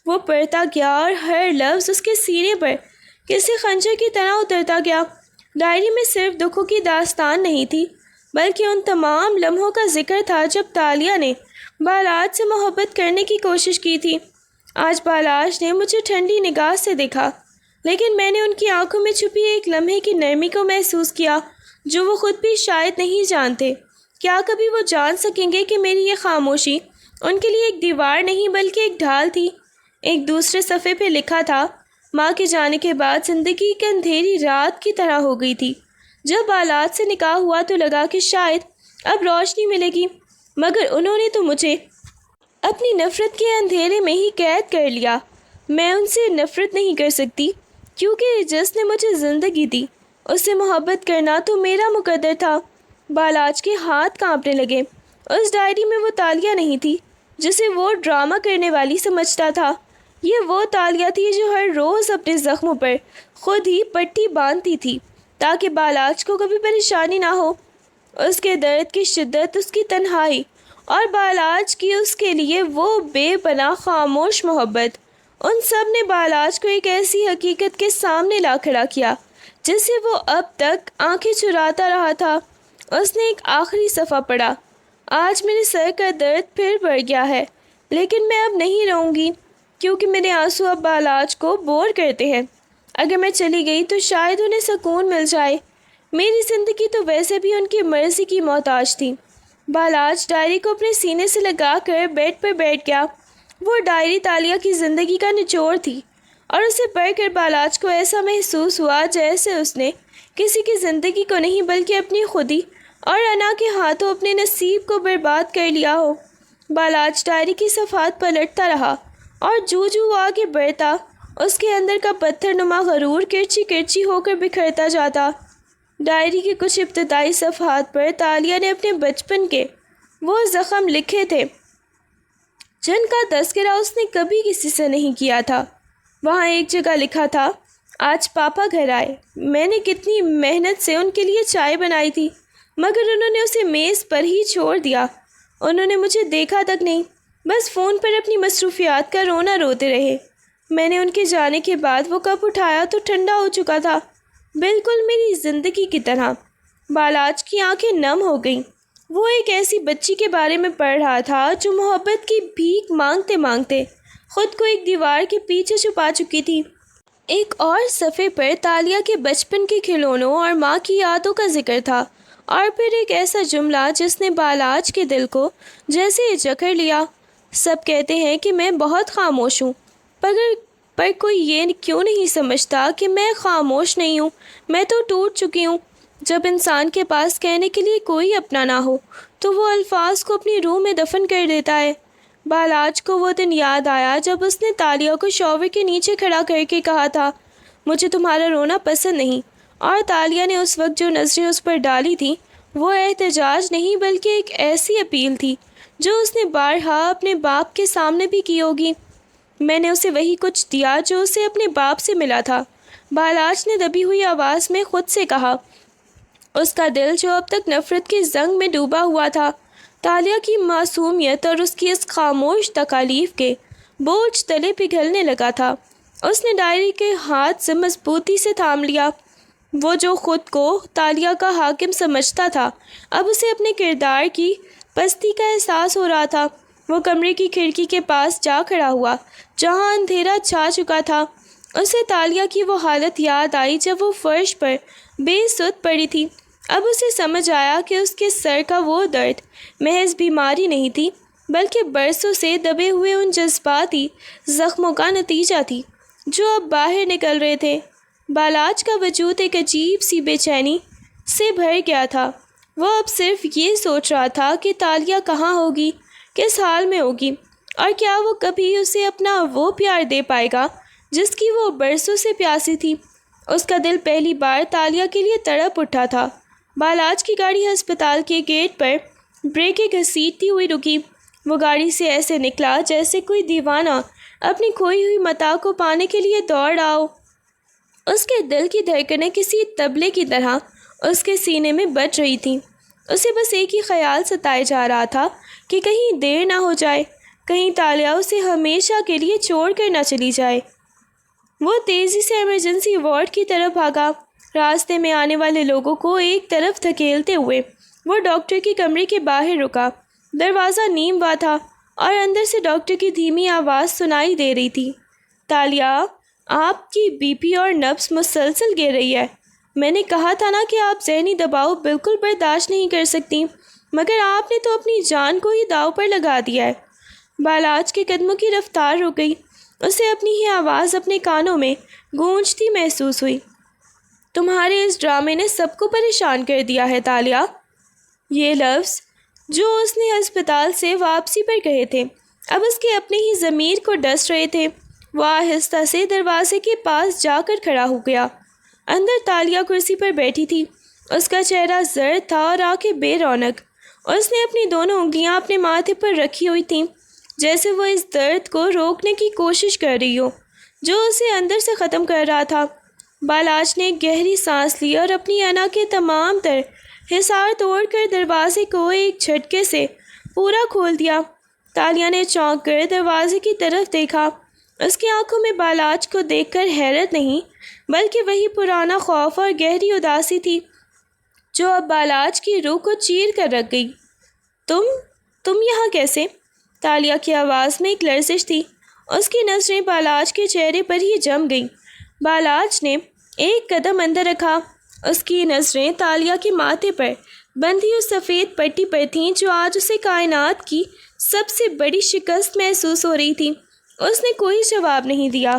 وہ پڑھتا گیا اور ہر لفظ اس کے سینے پر کسی خنجر کی طرح اترتا گیا۔ ڈائری میں صرف دکھوں کی داستان نہیں تھی، بلکہ ان تمام لمحوں کا ذکر تھا جب تالیہ نے بالاج سے محبت کرنے کی کوشش کی تھی۔ آج بالاج نے مجھے ٹھنڈی نگاہ سے دیکھا، لیکن میں نے ان کی آنکھوں میں چھپی ایک لمحے کی نرمی کو محسوس کیا جو وہ خود بھی شاید نہیں جانتے۔ کیا کبھی وہ جان سکیں گے کہ میری یہ خاموشی ان کے لیے ایک دیوار نہیں بلکہ ایک ڈھال تھی۔ ایک دوسرے صفحے پہ لکھا تھا، ماں کے جانے کے بعد زندگی ایک اندھیری رات کی طرح ہو گئی تھی۔ جب بالات سے نکاح ہوا تو لگا کہ شاید اب روشنی ملے گی، مگر انہوں نے تو مجھے اپنی نفرت کے اندھیرے میں ہی قید کر لیا۔ میں ان سے نفرت نہیں کر سکتی، کیونکہ جس نے مجھے زندگی دی اس سے محبت کرنا تو میرا مقدر تھا۔ بالاج کے ہاتھ کانپنے لگے۔ اس ڈائری میں وہ تالیہ نہیں تھی جسے وہ ڈرامہ کرنے والی سمجھتا تھا۔ یہ وہ تالیہ تھی جو ہر روز اپنے زخموں پر خود ہی پٹی باندھتی تھی تاکہ بالاج کو کبھی پریشانی نہ ہو۔ اس کے درد کی شدت، اس کی تنہائی اور بالاج کی اس کے لیے وہ بے پناہ خاموش محبت، ان سب نے بالاج کو ایک ایسی حقیقت کے سامنے لا کھڑا کیا جس سے وہ اب تک آنکھیں چراتا رہا تھا۔ اس نے ایک آخری صفحہ پڑھا، آج میرے سر کا درد پھر بڑھ گیا ہے، لیکن میں اب نہیں رہوں گی کیونکہ میرے آنسو اب بالاج کو بور کرتے ہیں۔ اگر میں چلی گئی تو شاید انہیں سکون مل جائے۔ میری زندگی تو ویسے بھی ان کی مرضی کی محتاج تھی۔ بالاج ڈائری کو اپنے سینے سے لگا کر بیڈ پر بیٹھ گیا۔ وہ ڈائری تالیہ کی زندگی کا نچوڑ تھی، اور اسے پڑھ کر بالاج کو ایسا محسوس ہوا جیسے اس نے کسی کی زندگی کو نہیں بلکہ اپنی خودی اور انا کے ہاتھوں اپنے نصیب کو برباد کر لیا ہو۔ بالاج ڈائری کی صفحات پلٹتا رہا، اور جو جو وہ آگے بڑھتا اس کے اندر کا پتھر نما غرور کرچی کرچی ہو کر بکھرتا جاتا۔ ڈائری کے کچھ ابتدائی صفحات پر تالیہ نے اپنے بچپن کے وہ زخم لکھے تھے جن کا تذکرہ اس نے کبھی کسی سے نہیں کیا تھا۔ وہاں ایک جگہ لکھا تھا، آج پاپا گھر آئے، میں نے کتنی محنت سے ان کے لیے چائے بنائی تھی، مگر انہوں نے اسے میز پر ہی چھوڑ دیا۔ انہوں نے مجھے دیکھا تک نہیں، بس فون پر اپنی مصروفیات کا رونا روتے رہے۔ میں نے ان کے جانے کے بعد وہ کپ اٹھایا تو ٹھنڈا ہو چکا تھا، بالکل میری زندگی کی طرح۔ بالاج کی آنکھیں نم ہو گئیں۔ وہ ایک ایسی بچی کے بارے میں پڑھ رہا تھا جو محبت کی بھیک مانگتے مانگتے خود کو ایک دیوار کے پیچھے چھپا چکی تھی۔ ایک اور صفحے پر تالیہ کے بچپن کے کھلونوں اور ماں کی یادوں کا ذکر تھا، اور پھر ایک ایسا جملہ جس نے بالاج کے دل کو جیسے جکڑ لیا۔ سب کہتے ہیں کہ میں بہت خاموش ہوں، پر کوئی یہ کیوں نہیں سمجھتا کہ میں خاموش نہیں ہوں، میں تو ٹوٹ چکی ہوں۔ جب انسان کے پاس کہنے کے لیے کوئی اپنا نہ ہو تو وہ الفاظ کو اپنی روح میں دفن کر دیتا ہے۔ بالاج کو وہ دن یاد آیا جب اس نے تالیہ کو شاور کے نیچے کھڑا کر کے کہا تھا، مجھے تمہارا رونا پسند نہیں، اور تالیہ نے اس وقت جو نظریں اس پر ڈالی تھیں وہ احتجاج نہیں بلکہ ایک ایسی اپیل تھی جو اس نے بارہا اپنے باپ کے سامنے بھی کی ہوگی۔ میں نے اسے وہی کچھ دیا جو اسے اپنے باپ سے ملا تھا، بالاج نے دبی ہوئی آواز میں خود سے کہا۔ اس کا دل جو اب تک نفرت کے زنگ میں ڈوبا ہوا تھا، تالیہ کی معصومیت اور اس کی اس خاموش تکالیف کے بوجھ تلے پگھلنے لگا تھا۔ اس نے ڈائری کے ہاتھ سے مضبوطی سے تھام لیا۔ وہ جو خود کو تالیہ کا حاکم سمجھتا تھا، اب اسے اپنے کردار کی پستی کا احساس ہو رہا تھا۔ وہ کمرے کی کھڑکی کے پاس جا کھڑا ہوا جہاں اندھیرا چھا چکا تھا۔ اسے تالیہ کی وہ حالت یاد آئی جب وہ فرش پر بے سد پڑی تھی۔ اب اسے سمجھ آیا کہ اس کے سر کا وہ درد محض بیماری نہیں تھی، بلکہ برسوں سے دبے ہوئے ان جذباتی زخموں کا نتیجہ تھی جو اب باہر نکل رہے تھے۔ بالاج کا وجود ایک عجیب سی بے چینی سے بھر گیا تھا۔ وہ اب صرف یہ سوچ رہا تھا کہ تالیہ کہاں ہوگی، کس حال میں ہوگی، اور کیا وہ کبھی اسے اپنا وہ پیار دے پائے گا جس کی وہ برسوں سے پیاسی تھی۔ اس کا دل پہلی بار تالیہ کے لیے تڑپ اٹھا تھا۔ بالاج کی گاڑی ہسپتال کے گیٹ پر بریکیں گھسیٹتی ہوئی رکی۔ وہ گاڑی سے ایسے نکلا جیسے کوئی دیوانہ اپنی کھوئی ہوئی متاع کو پانے کے لیے دوڑ رہا ہو۔ اس کے دل کی دھڑکنیں کسی طبلے کی طرح اس کے سینے میں بج رہی تھیں۔ اسے بس ایک ہی خیال ستائے جا رہا تھا کہ کہیں دیر نہ ہو جائے، کہیں تالیہ اسے ہمیشہ کے لیے چھوڑ کر نہ چلی جائے۔ وہ تیزی سے ایمرجنسی وارڈ کی طرف بھاگا، راستے میں آنے والے لوگوں کو ایک طرف دھکیلتے ہوئے۔ وہ ڈاکٹر کے کمرے کے باہر رکا۔ دروازہ نیم وا تھا اور اندر سے ڈاکٹر کی دھیمی آواز سنائی دے رہی تھی، تالیہ، آپ کی بی پی اور نبض مسلسل گر رہی ہے۔ میں نے کہا تھا نا کہ آپ ذہنی دباؤ بالکل برداشت نہیں کر سکتی، مگر آپ نے تو اپنی جان کو ہی داؤ پر لگا دیا ہے۔ بالاج کے قدموں کی رفتار رک گئی. اسے اپنی ہی آواز اپنے کانوں میں گونجتی محسوس ہوئی. تمہارے اس ڈرامے نے سب کو پریشان کر دیا ہے تالیہ. یہ لفظ جو اس نے ہسپتال سے واپسی پر کہے تھے اب اس کے اپنے ہی ضمیر کو ڈس رہے تھے. وہ آہستہ سے دروازے کے پاس جا کر کھڑا ہو گیا. اندر تالیہ کرسی پر بیٹھی تھی. اس کا چہرہ زرد تھا اور آنکھیں بے رونق. اس نے اپنی دونوں انگلیاں اپنے ماتھے پر رکھی ہوئی تھیں جیسے وہ اس درد کو روکنے کی کوشش کر رہی ہو جو اسے اندر سے ختم کر رہا تھا. بالاج نے ایک گہری سانس لی اور اپنی انا کے تمام تر حصار توڑ کر دروازے کو ایک جھٹکے سے پورا کھول دیا. تالیہ نے چونک کر دروازے کی طرف دیکھا. اس کی آنکھوں میں بالاج کو دیکھ کر حیرت نہیں بلکہ وہی پرانا خوف اور گہری اداسی تھی جو اب بالاج کی روح کو چیر کر رکھ گئی. تم یہاں کیسے؟ تالیہ کی آواز میں ایک لرزش تھی. اس کی نظریں بالاج کے چہرے پر ہی جم گئیں. بالاج نے ایک قدم اندر رکھا. اس کی نظریں تالیہ کے ماتھے پر بندھی اس سفید پٹی پر تھیں جو آج اسے کائنات کی سب سے بڑی شکست محسوس ہو رہی تھی. اس نے کوئی جواب نہیں دیا،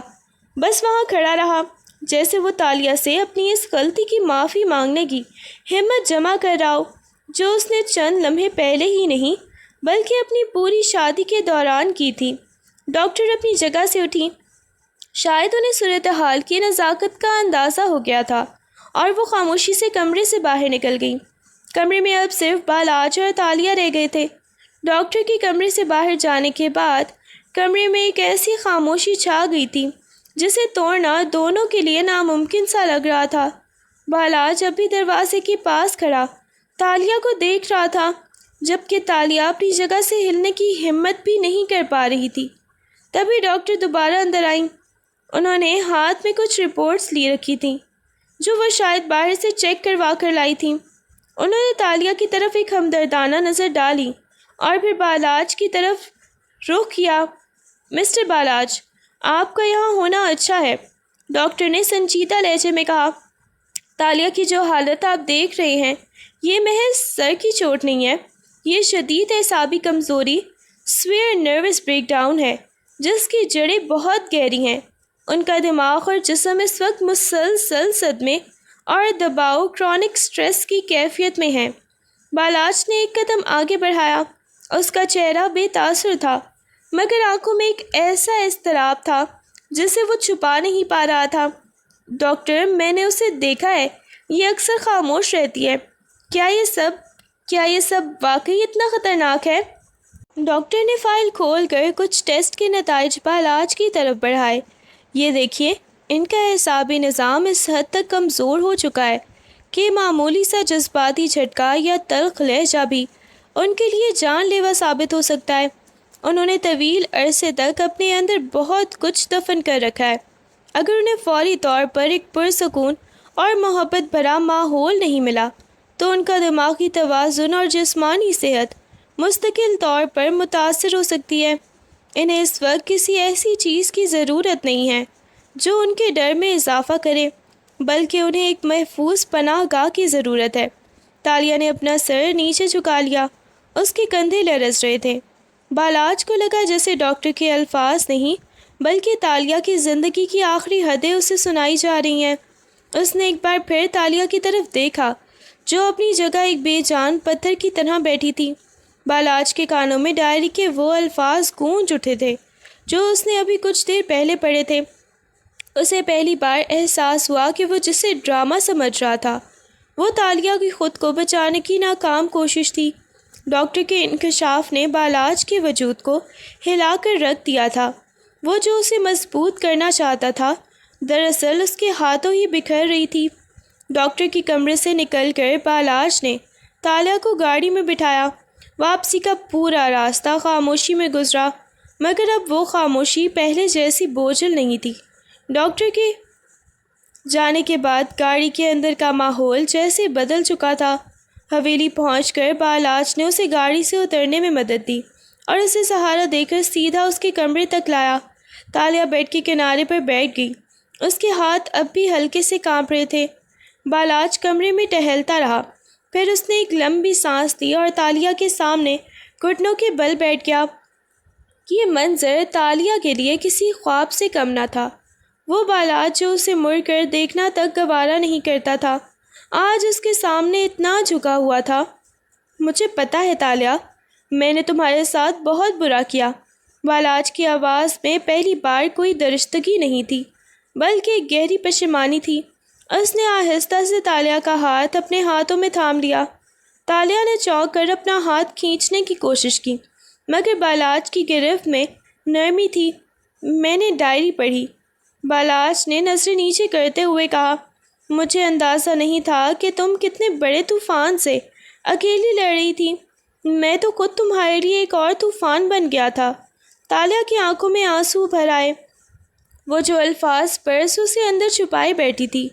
بس وہاں کھڑا رہا جیسے وہ تالیہ سے اپنی اس غلطی کی معافی مانگنے کی ہمت جمع کر رہا ہو جو اس نے چند لمحے پہلے ہی نہیں بلکہ اپنی پوری شادی کے دوران کی تھی. ڈاکٹر اپنی جگہ سے اٹھی. شاید انہیں صورتحال کی نزاکت کا اندازہ ہو گیا تھا اور وہ خاموشی سے کمرے سے باہر نکل گئی. کمرے میں اب صرف بالاج اور تالیہ رہ گئے تھے. ڈاکٹر کے کمرے سے باہر جانے کے بعد کمرے میں ایک ایسی خاموشی چھا گئی تھی جسے توڑنا دونوں کے لیے ناممکن سا لگ رہا تھا. بالاج اب بھی دروازے کے پاس کھڑا تالیہ کو دیکھ رہا تھا جبکہ تالیہ اپنی جگہ سے ہلنے کی ہمت بھی نہیں کر پا رہی تھی. تبھی ڈاکٹر دوبارہ اندر آئیں. انہوں نے ہاتھ میں کچھ رپورٹس لی رکھی تھیں جو وہ شاید باہر سے چیک کروا کر لائی تھیں. انہوں نے تالیہ کی طرف ایک ہمدردانہ نظر ڈالی اور پھر بالاج کی طرف رخ کیا. مسٹر بالاج، آپ کا یہاں ہونا اچھا ہے، ڈاکٹر نے سنجیدہ لہجے میں کہا. تالیہ کی جو حالت آپ دیکھ رہے ہیں یہ محض سر کی چوٹ نہیں ہے، یہ شدید اعصابی کمزوری سویئر نروس بریک ڈاؤن ہے جس کی جڑیں بہت گہری ہیں. ان کا دماغ اور جسم اس وقت مسلسل صدمے اور دباؤ کرونک سٹریس کی کیفیت میں ہیں. بالاج نے ایک قدم آگے بڑھایا. اس کا چہرہ بے تاثر تھا مگر آنکھوں میں ایک ایسا اضطراب تھا جسے وہ چھپا نہیں پا رہا تھا. ڈاکٹر، میں نے اسے دیکھا ہے، یہ اکثر خاموش رہتی ہے. کیا یہ سب واقعی اتنا خطرناک ہے؟ ڈاکٹر نے فائل کھول کر کچھ ٹیسٹ کے نتائج بالاج کی طرف بڑھائے. یہ دیکھیے، ان کا اعصابی نظام اس حد تک کمزور ہو چکا ہے کہ معمولی سا جذباتی جھٹکا یا تلخ لہجہ بھی ان کے لیے جان لیوا ثابت ہو سکتا ہے. انہوں نے طویل عرصے تک اپنے اندر بہت کچھ دفن کر رکھا ہے. اگر انہیں فوری طور پر ایک پرسکون اور محبت بھرا ماحول نہیں ملا تو ان کا دماغی توازن اور جسمانی صحت مستقل طور پر متاثر ہو سکتی ہے. انہیں اس وقت کسی ایسی چیز کی ضرورت نہیں ہے جو ان کے ڈر میں اضافہ کرے بلکہ انہیں ایک محفوظ پناہ گاہ کی ضرورت ہے. تالیہ نے اپنا سر نیچے جھکا لیا. اس کے کندھے لرز رہے تھے. بالاج کو لگا جیسے ڈاکٹر کے الفاظ نہیں بلکہ تالیہ کی زندگی کی آخری حدیں اسے سنائی جا رہی ہیں. اس نے ایک بار پھر تالیہ کی طرف دیکھا جو اپنی جگہ ایک بے جان پتھر کی طرح بیٹھی تھی. بالاج کے کانوں میں ڈائری کے وہ الفاظ گونج اٹھے تھے جو اس نے ابھی کچھ دیر پہلے پڑھے تھے. اسے پہلی بار احساس ہوا کہ وہ جسے ڈرامہ سمجھ رہا تھا وہ تالیہ کی خود کو بچانے کی ناکام کوشش تھی. ڈاکٹر کے انکشاف نے بالاج کے وجود کو ہلا کر رکھ دیا تھا. وہ جو اسے مضبوط کرنا چاہتا تھا دراصل اس کے ہاتھوں ہی بکھر رہی تھی. ڈاکٹر کی کمرے سے نکل کر بالاج نے تالیہ کو گاڑی میں بٹھایا. واپسی کا پورا راستہ خاموشی میں گزرا مگر اب وہ خاموشی پہلے جیسی بوجھل نہیں تھی. ڈاکٹر کے جانے کے بعد گاڑی کے اندر کا ماحول جیسے بدل چکا تھا. حویلی پہنچ کر بالاج نے اسے گاڑی سے اترنے میں مدد دی اور اسے سہارا دے کر سیدھا اس کے کمرے تک لایا. تالیہ بیڈ کے کنارے پر بیٹھ گئی. اس کے ہاتھ اب بھی ہلکے سے کانپ رہے تھے. بالاج کمرے میں ٹہلتا رہا. پھر اس نے ایک لمبی سانس لی اور تالیہ کے سامنے گھٹنوں کے بل بیٹھ گیا. یہ منظر تالیہ کے لیے کسی خواب سے کم نہ تھا۔ وہ بالاج جو اسے مڑ کر دیکھنا تک گوارا نہیں کرتا تھا، آج اس کے سامنے اتنا جھکا ہوا تھا۔ مجھے پتہ ہے تالیہ، میں نے تمہارے ساتھ بہت برا کیا۔ بالاج کی آواز میں پہلی بار کوئی درشتگی نہیں تھی، بلکہ ایک گہری پشیمانی تھی۔ اس نے آہستہ سے تالیہ کا ہاتھ اپنے ہاتھوں میں تھام لیا۔ تالیہ نے چونک کر اپنا ہاتھ کھینچنے کی کوشش کی، مگر بالاج کی گرفت میں نرمی تھی۔ میں نے ڈائری پڑھی، بالاج نے نظریں نیچے کرتے ہوئے کہا۔ مجھے اندازہ نہیں تھا کہ تم کتنے بڑے طوفان سے اکیلی لڑ رہی تھی۔ میں تو خود تمہارے لیے ایک اور طوفان بن گیا تھا۔ تالیہ کی آنکھوں میں آنسو بھر آئے۔ وہ جو الفاظ برسوں سے اندر چھپائے بیٹھی تھی،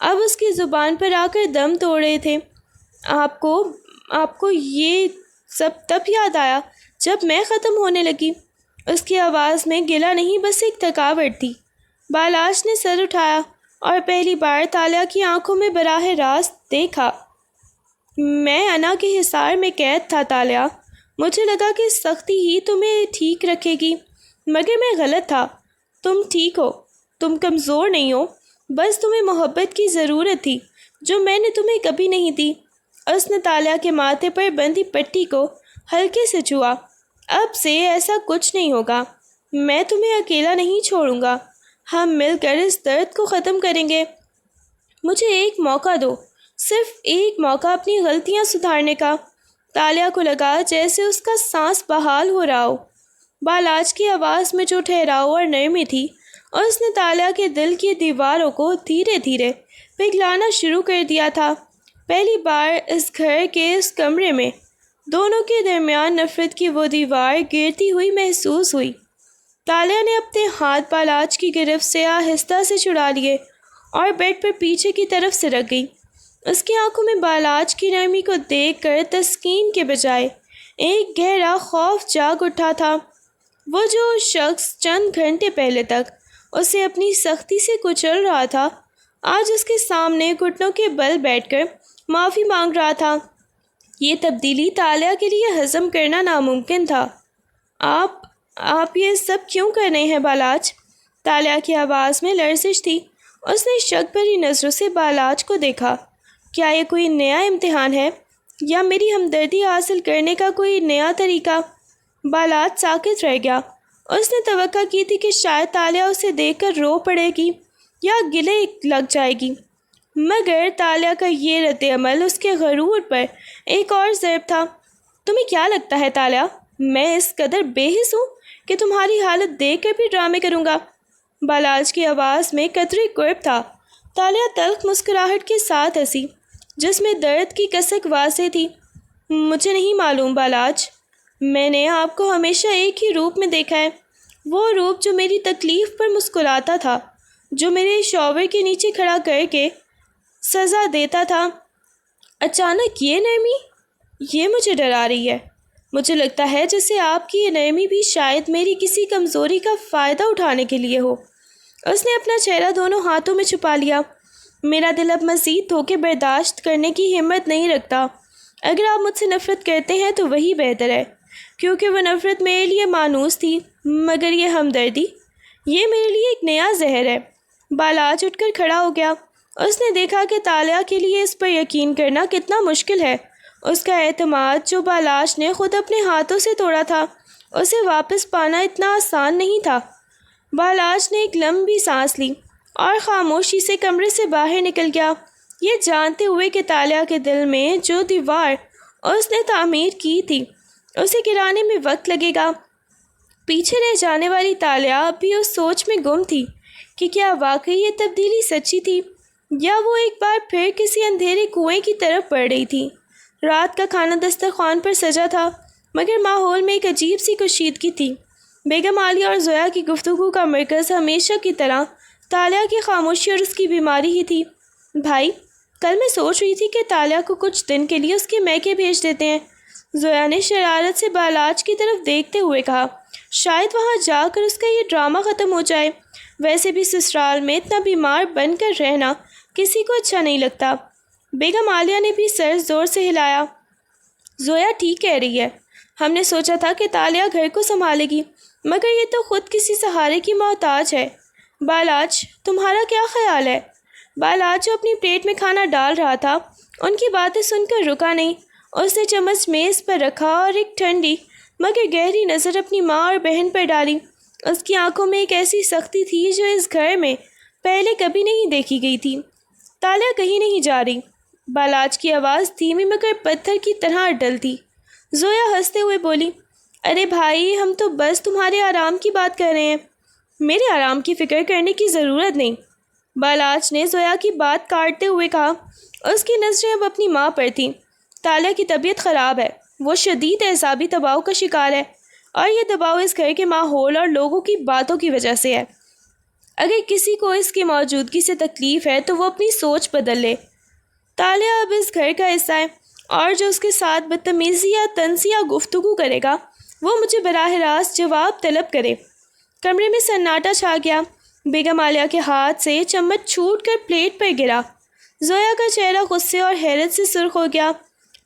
اب اس کی زبان پر آ کر دم توڑ رہے تھے۔ آپ کو یہ سب تب یاد آیا جب میں ختم ہونے لگی۔ اس کی آواز میں گلہ نہیں، بس ایک تھکاوٹ تھی۔ بالاج نے سر اٹھایا اور پہلی بار تالیہ کی آنکھوں میں براہ راست دیکھا۔ میں انا کے حصار میں قید تھا تالیہ۔ مجھے لگا کہ سختی ہی تمہیں ٹھیک رکھے گی، مگر میں غلط تھا۔ تم ٹھیک ہو، تم کمزور نہیں ہو، بس تمہیں محبت کی ضرورت تھی جو میں نے تمہیں کبھی نہیں دی۔ اس نے تالیہ کے ماتھے پر بندھی پٹی کو ہلکے سے چھوا۔ اب سے ایسا کچھ نہیں ہوگا، میں تمہیں اکیلا نہیں چھوڑوں گا، ہم مل کر اس درد کو ختم کریں گے۔ مجھے ایک موقع دو، صرف ایک موقع اپنی غلطیاں سدھارنے کا۔ تالیہ کو لگا جیسے اس کا سانس بحال ہو رہا ہو۔ بالاج کی آواز میں جو ٹھہراؤ اور نرمی تھی، اس نے تالیہ کے دل کی دیواروں کو دھیرے دھیرے پگھلانا شروع کر دیا تھا۔ پہلی بار اس گھر کے اس کمرے میں دونوں کے درمیان نفرت کی وہ دیوار گرتی ہوئی محسوس ہوئی۔ تالیہ نے اپنے ہاتھ بالاج کی گرفت سے آہستہ سے چھڑا لیے اور بیڈ پر پیچھے کی طرف سے رکھ گئی۔ اس کی آنکھوں میں بالاج کی نرمی کو دیکھ کر تسکین کے بجائے ایک گہرا خوف جاگ اٹھا تھا۔ وہ جو شخص چند گھنٹے پہلے تک اسے اپنی سختی سے کچل رہا تھا، آج اس کے سامنے گھٹنوں کے بل بیٹھ کر معافی مانگ رہا تھا۔ یہ تبدیلی تالیہ کے لیے ہضم کرنا ناممکن تھا۔ آپ یہ سب کیوں کر رہے ہیں بالاج؟ تالیہ کی آواز میں لرزش تھی۔ اس نے شک بھری نظروں سے بالاج کو دیکھا۔ کیا یہ کوئی نیا امتحان ہے یا میری ہمدردی حاصل کرنے کا کوئی نیا طریقہ؟ بالاج ساکت رہ گیا۔ اس نے توقع کی تھی کہ شاید تالیہ اسے دیکھ کر رو پڑے گی یا گلے لگ جائے گی، مگر تالیہ کا یہ رد عمل اس کے غرور پر ایک اور ضرب تھا۔ تمہیں کیا لگتا ہے تالیہ، میں اس قدر بے حس ہوں کہ تمہاری حالت دیکھ کر بھی ڈرامے کروں گا؟ بالاج کی آواز میں قطرے قرب تھا۔ تالیہ تلخ مسکراہٹ کے ساتھ ہنسی، جس میں درد کی کسک واضح تھی۔ مجھے نہیں معلوم بالاج، میں نے آپ کو ہمیشہ ایک ہی روپ میں دیکھا ہے، وہ روپ جو میری تکلیف پر مسکراتا تھا، جو میرے شاور کے نیچے کھڑا کر کے سزا دیتا تھا۔ اچانک یہ نرمی، یہ مجھے ڈرا رہی ہے۔ مجھے لگتا ہے جیسے آپ کی یہ نرمی بھی شاید میری کسی کمزوری کا فائدہ اٹھانے کے لیے ہو۔ اس نے اپنا چہرہ دونوں ہاتھوں میں چھپا لیا۔ میرا دل اب مزید دھوکے برداشت کرنے کی ہمت نہیں رکھتا۔ اگر آپ مجھ سے نفرت کرتے ہیں تو وہی بہتر ہے، کیونکہ وہ نفرت میرے لیے مانوس تھی، مگر یہ ہمدردی، یہ میرے لیے ایک نیا زہر ہے۔ بالاج اٹھ کر کھڑا ہو گیا۔ اس نے دیکھا کہ تالیہ کے لیے اس پر یقین کرنا کتنا مشکل ہے۔ اس کا اعتماد جو بالاج نے خود اپنے ہاتھوں سے توڑا تھا، اسے واپس پانا اتنا آسان نہیں تھا۔ بالاج نے ایک لمبی سانس لی اور خاموشی سے کمرے سے باہر نکل گیا، یہ جانتے ہوئے کہ تالیہ کے دل میں جو دیوار اس نے تعمیر کی تھی اسے گرانے میں وقت لگے گا۔ پیچھے رہ جانے والی تالیہ اب بھی اس سوچ میں گم تھی کہ کیا واقعی یہ تبدیلی سچی تھی یا وہ ایک بار پھر کسی اندھیرے کنویں کی طرف بڑھ رہی تھی۔ رات کا کھانا دسترخوان پر سجا تھا، مگر ماحول میں ایک عجیب سی کشیدگی تھی۔ بیگم عالیہ اور زویا کی گفتگو کا مرکز ہمیشہ کی طرح تالیہ کی خاموشی اور اس کی بیماری ہی تھی۔ بھائی، کل میں سوچ رہی تھی کہ تالیہ کو کچھ دن کے لیے اس کے میکے بھیج دیتے ہیں، زویا نے شرارت سے بالاج کی طرف دیکھتے ہوئے کہا۔ شاید وہاں جا کر اس کا یہ ڈرامہ ختم ہو جائے۔ ویسے بھی سسرال میں اتنا بیمار بن کر رہنا کسی کو اچھا نہیں لگتا۔ بیگم عالیہ نے بھی سر زور سے ہلایا۔ زویا ٹھیک کہہ رہی ہے، ہم نے سوچا تھا کہ تالیہ گھر کو سنبھالے گی، مگر یہ تو خود کسی سہارے کی محتاج ہے۔ بالاج، تمہارا کیا خیال ہے؟ بالاج جو اپنی پلیٹ میں کھانا ڈال رہا تھا ان کی باتیں سن کر رکا نہیں۔ اس نے چمچ میز پر رکھا اور ایک ٹھنڈی مگر گہری نظر اپنی ماں اور بہن پر ڈالی۔ اس کی آنکھوں میں ایک ایسی سختی تھی جو اس گھر میں پہلے کبھی نہیں دیکھی گئی تھی۔ تالیہ کہیں نہیں جا رہی۔ بالاج کی آواز دھیمی مگر پتھر کی طرح ڈل تھی۔ زویا ہنستے ہوئے بولی، ارے بھائی، ہم تو بس تمہارے آرام کی بات کر رہے ہیں، میرے آرام کی فکر کرنے کی ضرورت نہیں۔ بالاج نے زویا کی بات کاٹتے ہوئے کہا۔ اس کی نظریں اب اپنی ماں پر تھیں۔ تالیہ کی طبیعت خراب ہے، وہ شدید اعصابی دباؤ کا شکار ہے، اور یہ دباؤ اس گھر کے ماحول اور لوگوں کی باتوں کی وجہ سے ہے۔ اگر کسی کو اس کی موجودگی سے تکلیف ہے تو وہ اپنی سوچ بدل لے۔ تالیہ اب اس گھر کا حصہ ہے، اور جو اس کے ساتھ بدتمیزی یا طنزیہ گفتگو کرے گا وہ مجھے براہ راست جواب طلب کرے۔ کمرے میں سناٹا چھا گیا۔ بیگم عالیہ کے ہاتھ سے چمچ چھوٹ کر پلیٹ پر گرا۔ زویا کا چہرہ غصے اور حیرت سے سرخ ہو گیا۔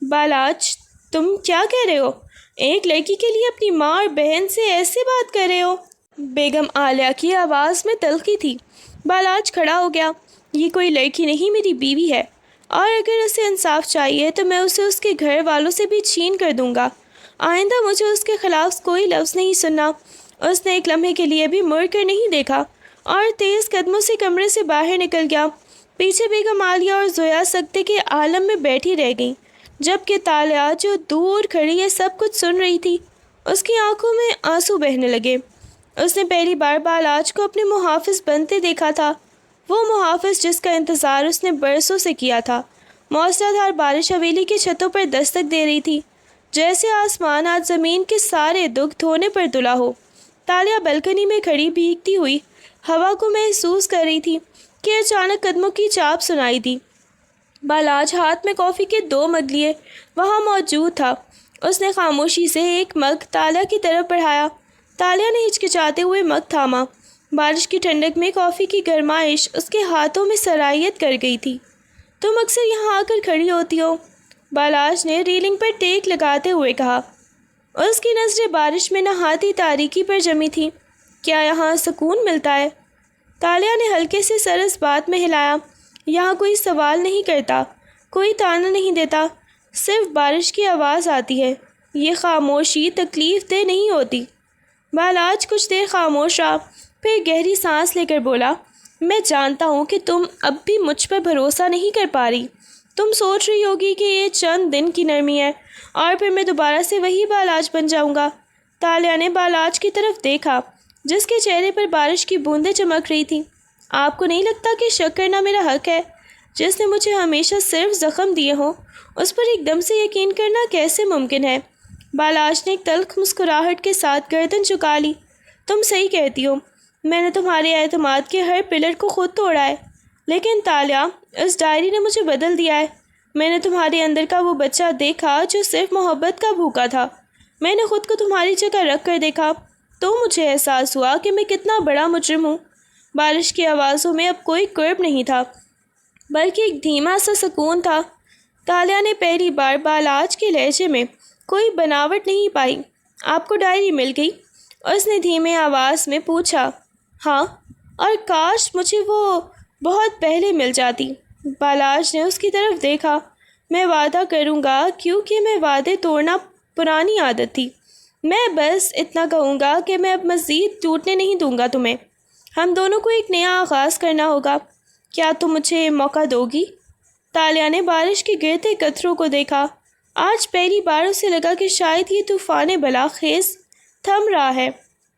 بالاج، تم کیا کہہ رہے ہو؟ ایک لڑکی کے لیے اپنی ماں اور بہن سے ایسے بات کر رہے ہو؟ بیگم عالیہ کی آواز میں تلخی تھی۔ بالاج کھڑا ہو گیا۔ یہ کوئی لڑکی نہیں، میری بیوی ہے، اور اگر اسے انصاف چاہیے تو میں اسے اس کے گھر والوں سے بھی چھین کر دوں گا۔ آئندہ مجھے اس کے خلاف کوئی لفظ نہیں سننا۔ اس نے ایک لمحے کے لیے بھی مڑ کر نہیں دیکھا اور تیز قدموں سے کمرے سے باہر نکل گیا۔ پیچھے بیگم عالیہ اور زویا سکتے کے عالم میں بیٹھی رہ گئیں، جبکہ تالیہ جو دور کھڑی یہ سب کچھ سن رہی تھی، اس کی آنکھوں میں آنسو بہنے لگے۔ اس نے پہلی بار بالاج کو اپنے محافظ بنتے دیکھا تھا، وہ محافظ جس کا انتظار اس نے برسوں سے کیا تھا۔ موسلادھار بارش حویلی کی چھتوں پر دستک دے رہی تھی، جیسے آسمان آج زمین کے سارے دکھ دھونے پر تلا ہو۔ تالیہ بلکنی میں کھڑی بھیگتی ہوئی ہوا کو محسوس کر رہی تھی کہ اچانک قدموں کی چاپ سنائی دی۔ بالاج ہاتھ میں کافی کے 2 مگ لیے وہاں موجود تھا۔ اس نے خاموشی سے ایک مگ تالیہ کی طرف بڑھایا۔ تالیہ نے ہچکچاتے ہوئے مگ تھاما۔ بارش کی ٹھنڈک میں کافی کی گرمائش اس کے ہاتھوں میں سرایت کر گئی تھی۔ تم اکثر یہاں آ کر کھڑی ہوتی ہو، بالاج نے ریلنگ پر ٹیک لگاتے ہوئے کہا۔ اس کی نظریں بارش میں نہاتی تاریکی پر جمی تھیں۔ کیا یہاں سکون ملتا ہے؟ تالیہ نے ہلکے سے سر اس بات میں ہلایا۔ یہاں کوئی سوال نہیں کرتا، کوئی طعنہ نہیں دیتا، صرف بارش کی آواز آتی ہے۔ یہ خاموشی تکلیف دہ نہیں ہوتی۔ بالاج کچھ دیر خاموش رہا، پھر گہری سانس لے کر بولا، میں جانتا ہوں کہ تم اب بھی مجھ پر بھروسہ نہیں کر پا رہی۔ تم سوچ رہی ہوگی کہ یہ چند دن کی نرمی ہے اور پھر میں دوبارہ سے وہی بالاج بن جاؤں گا۔ تالیہ نے بالاج کی طرف دیکھا جس کے چہرے پر بارش کی بوندیں چمک رہی تھیں۔ آپ کو نہیں لگتا کہ شک کرنا میرا حق ہے؟ جس نے مجھے ہمیشہ صرف زخم دیے ہوں اس پر ایک دم سے یقین کرنا کیسے ممکن ہے؟ بالاج نے ایک تلخ مسکراہٹ کے ساتھ گردن جھکا لی۔ تم صحیح کہتی ہو، میں نے تمہارے اعتماد کے ہر پلر کو خود توڑا ہے، لیکن تالیہ، اس ڈائری نے مجھے بدل دیا ہے۔ میں نے تمہارے اندر کا وہ بچہ دیکھا جو صرف محبت کا بھوکا تھا۔ میں نے خود کو تمہاری جگہ رکھ کر دیکھا تو مجھے احساس ہوا کہ میں کتنا بڑا مجرم ہوں۔ بارش کی آوازوں میں اب کوئی کرب نہیں تھا، بلکہ ایک دھیما سا سکون تھا۔ تالیہ نے پہلی بار بالاج کے لہجے میں کوئی بناوٹ نہیں پائی۔ آپ کو ڈائری مل گئی؟ اس نے دھیمے آواز میں پوچھا۔ ہاں، اور کاش مجھے وہ بہت پہلے مل جاتی۔ بالاج نے اس کی طرف دیکھا۔ میں وعدہ کروں گا، کیونکہ میں وعدے توڑنا پرانی عادت تھی۔ میں بس اتنا کہوں گا کہ میں اب مزید ٹوٹنے نہیں دوں گا تمہیں۔ ہم دونوں کو ایک نیا آغاز کرنا ہوگا۔ کیا تم مجھے موقع دو گی؟ تالیہ نے بارش کے گرتے قطروں کو دیکھا۔ آج پہلی بار اسے لگا کہ شاید یہ طوفان بلاخیز تھم رہا ہے۔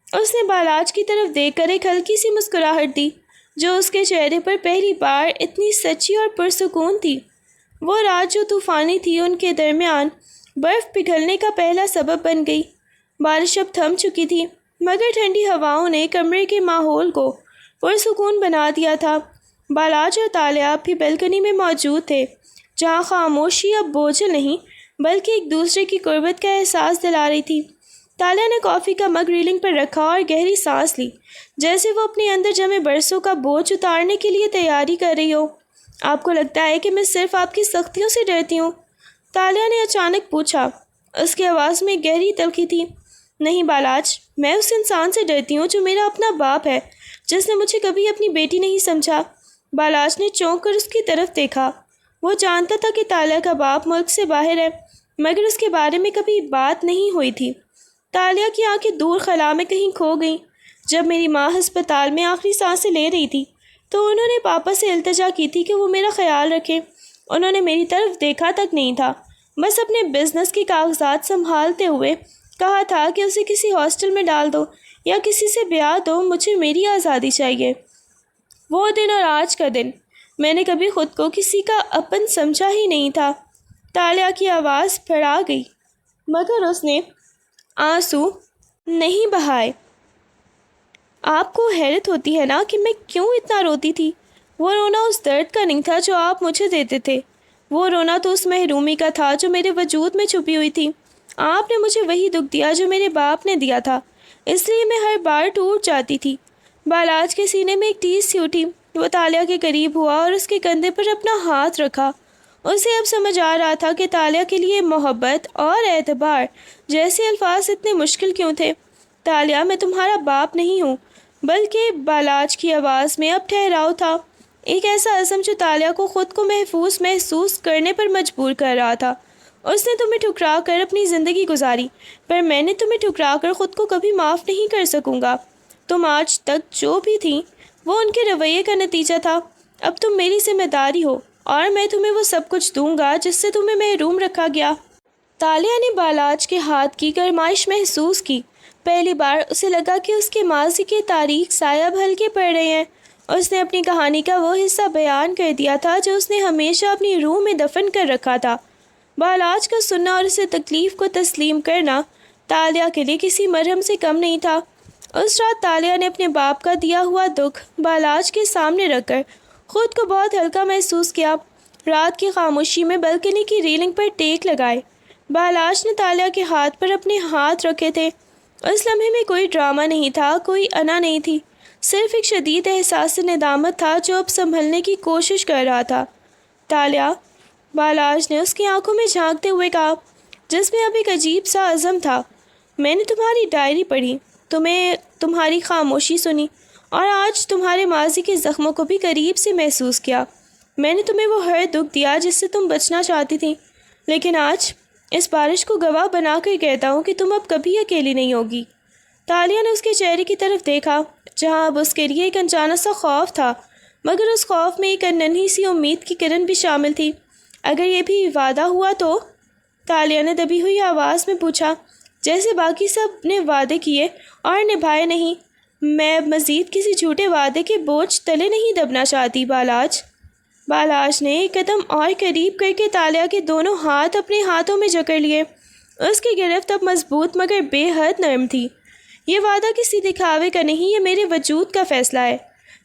اس نے بالاج کی طرف دیکھ کر ایک ہلکی سی مسکراہٹ دی جو اس کے چہرے پر پہلی بار اتنی سچی اور پرسکون تھی۔ وہ رات جو طوفانی تھی ان کے درمیان برف پگھلنے کا پہلا سبب بن گئی۔ بارش اب تھم چکی تھی، مگر ٹھنڈی ہواؤں نے کمرے کے ماحول کو پرسکون بنا دیا تھا۔ بالاج اور تالیہ اب بھی بلکنی میں موجود تھے، جہاں خاموشی اب بوجھل نہیں بلکہ ایک دوسرے کی قربت کا احساس دلا رہی تھی۔ تالیہ نے کافی کا مگ ریلنگ پر رکھا اور گہری سانس لی، جیسے وہ اپنے اندر جمے برسوں کا بوجھ اتارنے کے لیے تیاری کر رہی ہو۔ آپ کو لگتا ہے کہ میں صرف آپ کی سختیوں سے ڈرتی ہوں؟ تالیہ نے اچانک پوچھا۔ اس کی آواز میں گہری تلخی تھی۔ نہیں بالاج، میں اس انسان سے ڈرتی ہوں جو میرا اپنا باپ ہے، جس نے مجھے کبھی اپنی بیٹی نہیں سمجھا۔ بالاج نے چونک کر اس کی طرف دیکھا۔ وہ جانتا تھا کہ تالیہ کا باپ ملک سے باہر ہے، مگر اس کے بارے میں کبھی بات نہیں ہوئی تھی۔ تالیہ کی آنکھیں دور خلا میں کہیں کھو گئیں۔ جب میری ماں ہسپتال میں آخری سانسیں لے رہی تھی تو انہوں نے پاپا سے التجا کی تھی کہ وہ میرا خیال رکھیں۔ انہوں نے میری طرف دیکھا تک نہیں تھا، بس اپنے بزنس کے کاغذات سنبھالتے ہوئے کہا تھا کہ اسے کسی ہاسٹل میں ڈال دو یا کسی سے بیاہ دو، مجھے میری آزادی چاہیے۔ وہ دن اور آج کا دن، میں نے کبھی خود کو کسی کا اپن سمجھا ہی نہیں تھا۔ تالیہ کی آواز پھڑا گئی، مگر اس نے آنسو نہیں بہائے۔ آپ کو حیرت ہوتی ہے نا کہ میں کیوں اتنا روتی تھی؟ وہ رونا اس درد کا نہیں تھا جو آپ مجھے دیتے تھے، وہ رونا تو اس محرومی کا تھا جو میرے وجود میں چھپی ہوئی تھی۔ آپ نے مجھے وہی دکھ دیا جو میرے باپ نے دیا تھا، اس لیے میں ہر بار ٹوٹ جاتی تھی۔ بالاج کے سینے میں ایک ٹیس سی اٹھی۔ وہ تالیہ کے قریب ہوا اور اس کے کندھے پر اپنا ہاتھ رکھا۔ اسے اب سمجھ آ رہا تھا کہ تالیہ کے لیے محبت اور اعتبار جیسے الفاظ اتنے مشکل کیوں تھے۔ تالیہ، میں تمہارا باپ نہیں ہوں، بلکہ بالاج کی آواز میں اب ٹھہراؤ تھا، ایک ایسا عزم جو تالیہ کو خود کو محفوظ محسوس کرنے پر مجبور کر رہا تھا۔ اس نے تمہیں ٹھکرا کر اپنی زندگی گزاری، پر میں نے تمہیں ٹھکرا کر خود کو کبھی معاف نہیں کر سکوں گا۔ تم آج تک جو بھی تھیں وہ ان کے رویے کا نتیجہ تھا۔ اب تم میری ذمہ داری ہو اور میں تمہیں وہ سب کچھ دوں گا جس سے تمہیں محروم رکھا گیا۔ تالیہ نے بالاج کے ہاتھ کی گرمائش محسوس کی۔ پہلی بار اسے لگا کہ اس کے ماضی کے تاریک سایہ اب ہلکے پڑ رہے ہیں۔ اس نے اپنی کہانی کا وہ حصہ بیان کر دیا تھا جو اس نے ہمیشہ اپنی روح میں دفن کر رکھا تھا۔ بالاج کا سننا اور اسے تکلیف کو تسلیم کرنا تالیہ کے لیے کسی مرہم سے کم نہیں تھا۔ اس رات تالیہ نے اپنے باپ کا دیا ہوا دکھ بالاج کے سامنے رکھ کر خود کو بہت ہلکا محسوس کیا۔ رات کی خاموشی میں بلکنی کی ریلنگ پر ٹیک لگائے بالاج نے تالیہ کے ہاتھ پر اپنے ہاتھ رکھے تھے۔ اس لمحے میں کوئی ڈرامہ نہیں تھا، کوئی انا نہیں تھی، صرف ایک شدید احساس ندامت تھا جو اب سنبھلنے کی کوشش کر رہا تھا۔ تالیہ، بالاج نے اس کی آنکھوں میں جھانکتے ہوئے کہا، جس میں اب ایک عجیب سا عزم تھا، میں نے تمہاری ڈائری پڑھی، تمہاری خاموشی سنی اور آج تمہارے ماضی کے زخموں کو بھی قریب سے محسوس کیا۔ میں نے تمہیں وہ ہر دکھ دیا جس سے تم بچنا چاہتی تھی، لیکن آج اس بارش کو گواہ بنا کر کہتا ہوں کہ تم اب کبھی اکیلی نہیں ہوگی۔ تالیہ نے اس کے چہرے کی طرف دیکھا، جہاں اب اس کے لیے ایک انجانا سا خوف تھا، مگر اس خوف میں ایک ننھی سی امید کی کرن بھی شامل تھی۔ اگر یہ بھی وعدہ ہوا تو؟ تالیہ نے دبی ہوئی آواز میں پوچھا، جیسے باقی سب نے وعدے کیے اور نبھائے نہیں۔ میں اب مزید کسی جھوٹے وعدے کے بوجھ تلے نہیں دبنا چاہتی بالاج۔ بالاج نے ایک قدم اور قریب کر کے تالیہ کے دونوں ہاتھ اپنے ہاتھوں میں جکڑ لیے۔ اس کی گرفت اب مضبوط مگر بے حد نرم تھی۔ یہ وعدہ کسی دکھاوے کا نہیں، یہ میرے وجود کا فیصلہ ہے۔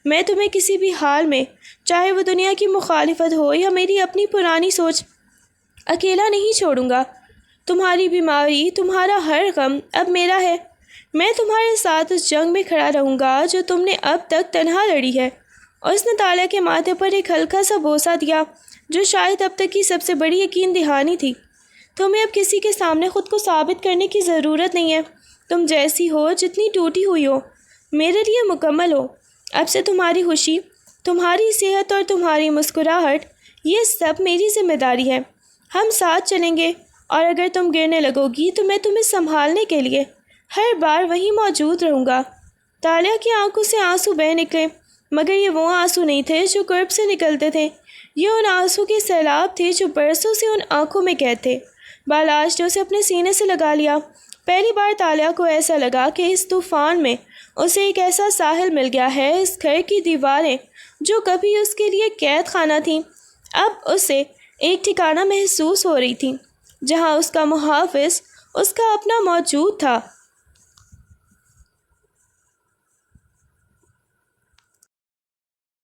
میں تمہیں کسی بھی حال میں، چاہے وہ دنیا کی مخالفت ہو یا میری اپنی پرانی سوچ، اکیلا نہیں چھوڑوں گا۔ تمہاری بیماری، تمہارا ہر غم اب میرا ہے۔ میں تمہارے ساتھ اس جنگ میں کھڑا رہوں گا جو تم نے اب تک تنہا لڑی ہے۔ اس نے تالیہ کے ماتھے پر ایک ہلکا سا بوسہ دیا جو شاید اب تک کی سب سے بڑی یقین دہانی تھی۔ تمہیں اب کسی کے سامنے خود کو ثابت کرنے کی ضرورت نہیں ہے۔ تم جیسی ہو، جتنی ٹوٹی ہوئی ہو، میرے لیے مکمل ہو۔ اب سے تمہاری خوشی، تمہاری صحت اور تمہاری مسکراہٹ، یہ سب میری ذمہ داری ہے۔ ہم ساتھ چلیں گے، اور اگر تم گرنے لگو گی تو میں تمہیں سنبھالنے کے لیے ہر بار وہیں موجود رہوں گا۔ تالیہ کی آنکھوں سے آنسو بہہ نکلے، مگر یہ وہ آنسو نہیں تھے جو قرب سے نکلتے تھے، یہ ان آنسو کے سیلاب تھے جو برسوں سے ان آنکھوں میں قید تھے۔ بالاج نے اسے اپنے سینے سے لگا لیا۔ پہلی بار تالیہ کو ایسا لگا کہ اس طوفان میں اسے ایک ایسا ساحل مل گیا ہے۔ اس گھر کی دیواریں جو کبھی اس کے لیے قید خانہ تھیں، اب اسے ایک ٹھکانہ محسوس ہو رہی تھیں، جہاں اس کا محافظ، اس کا اپنا موجود تھا۔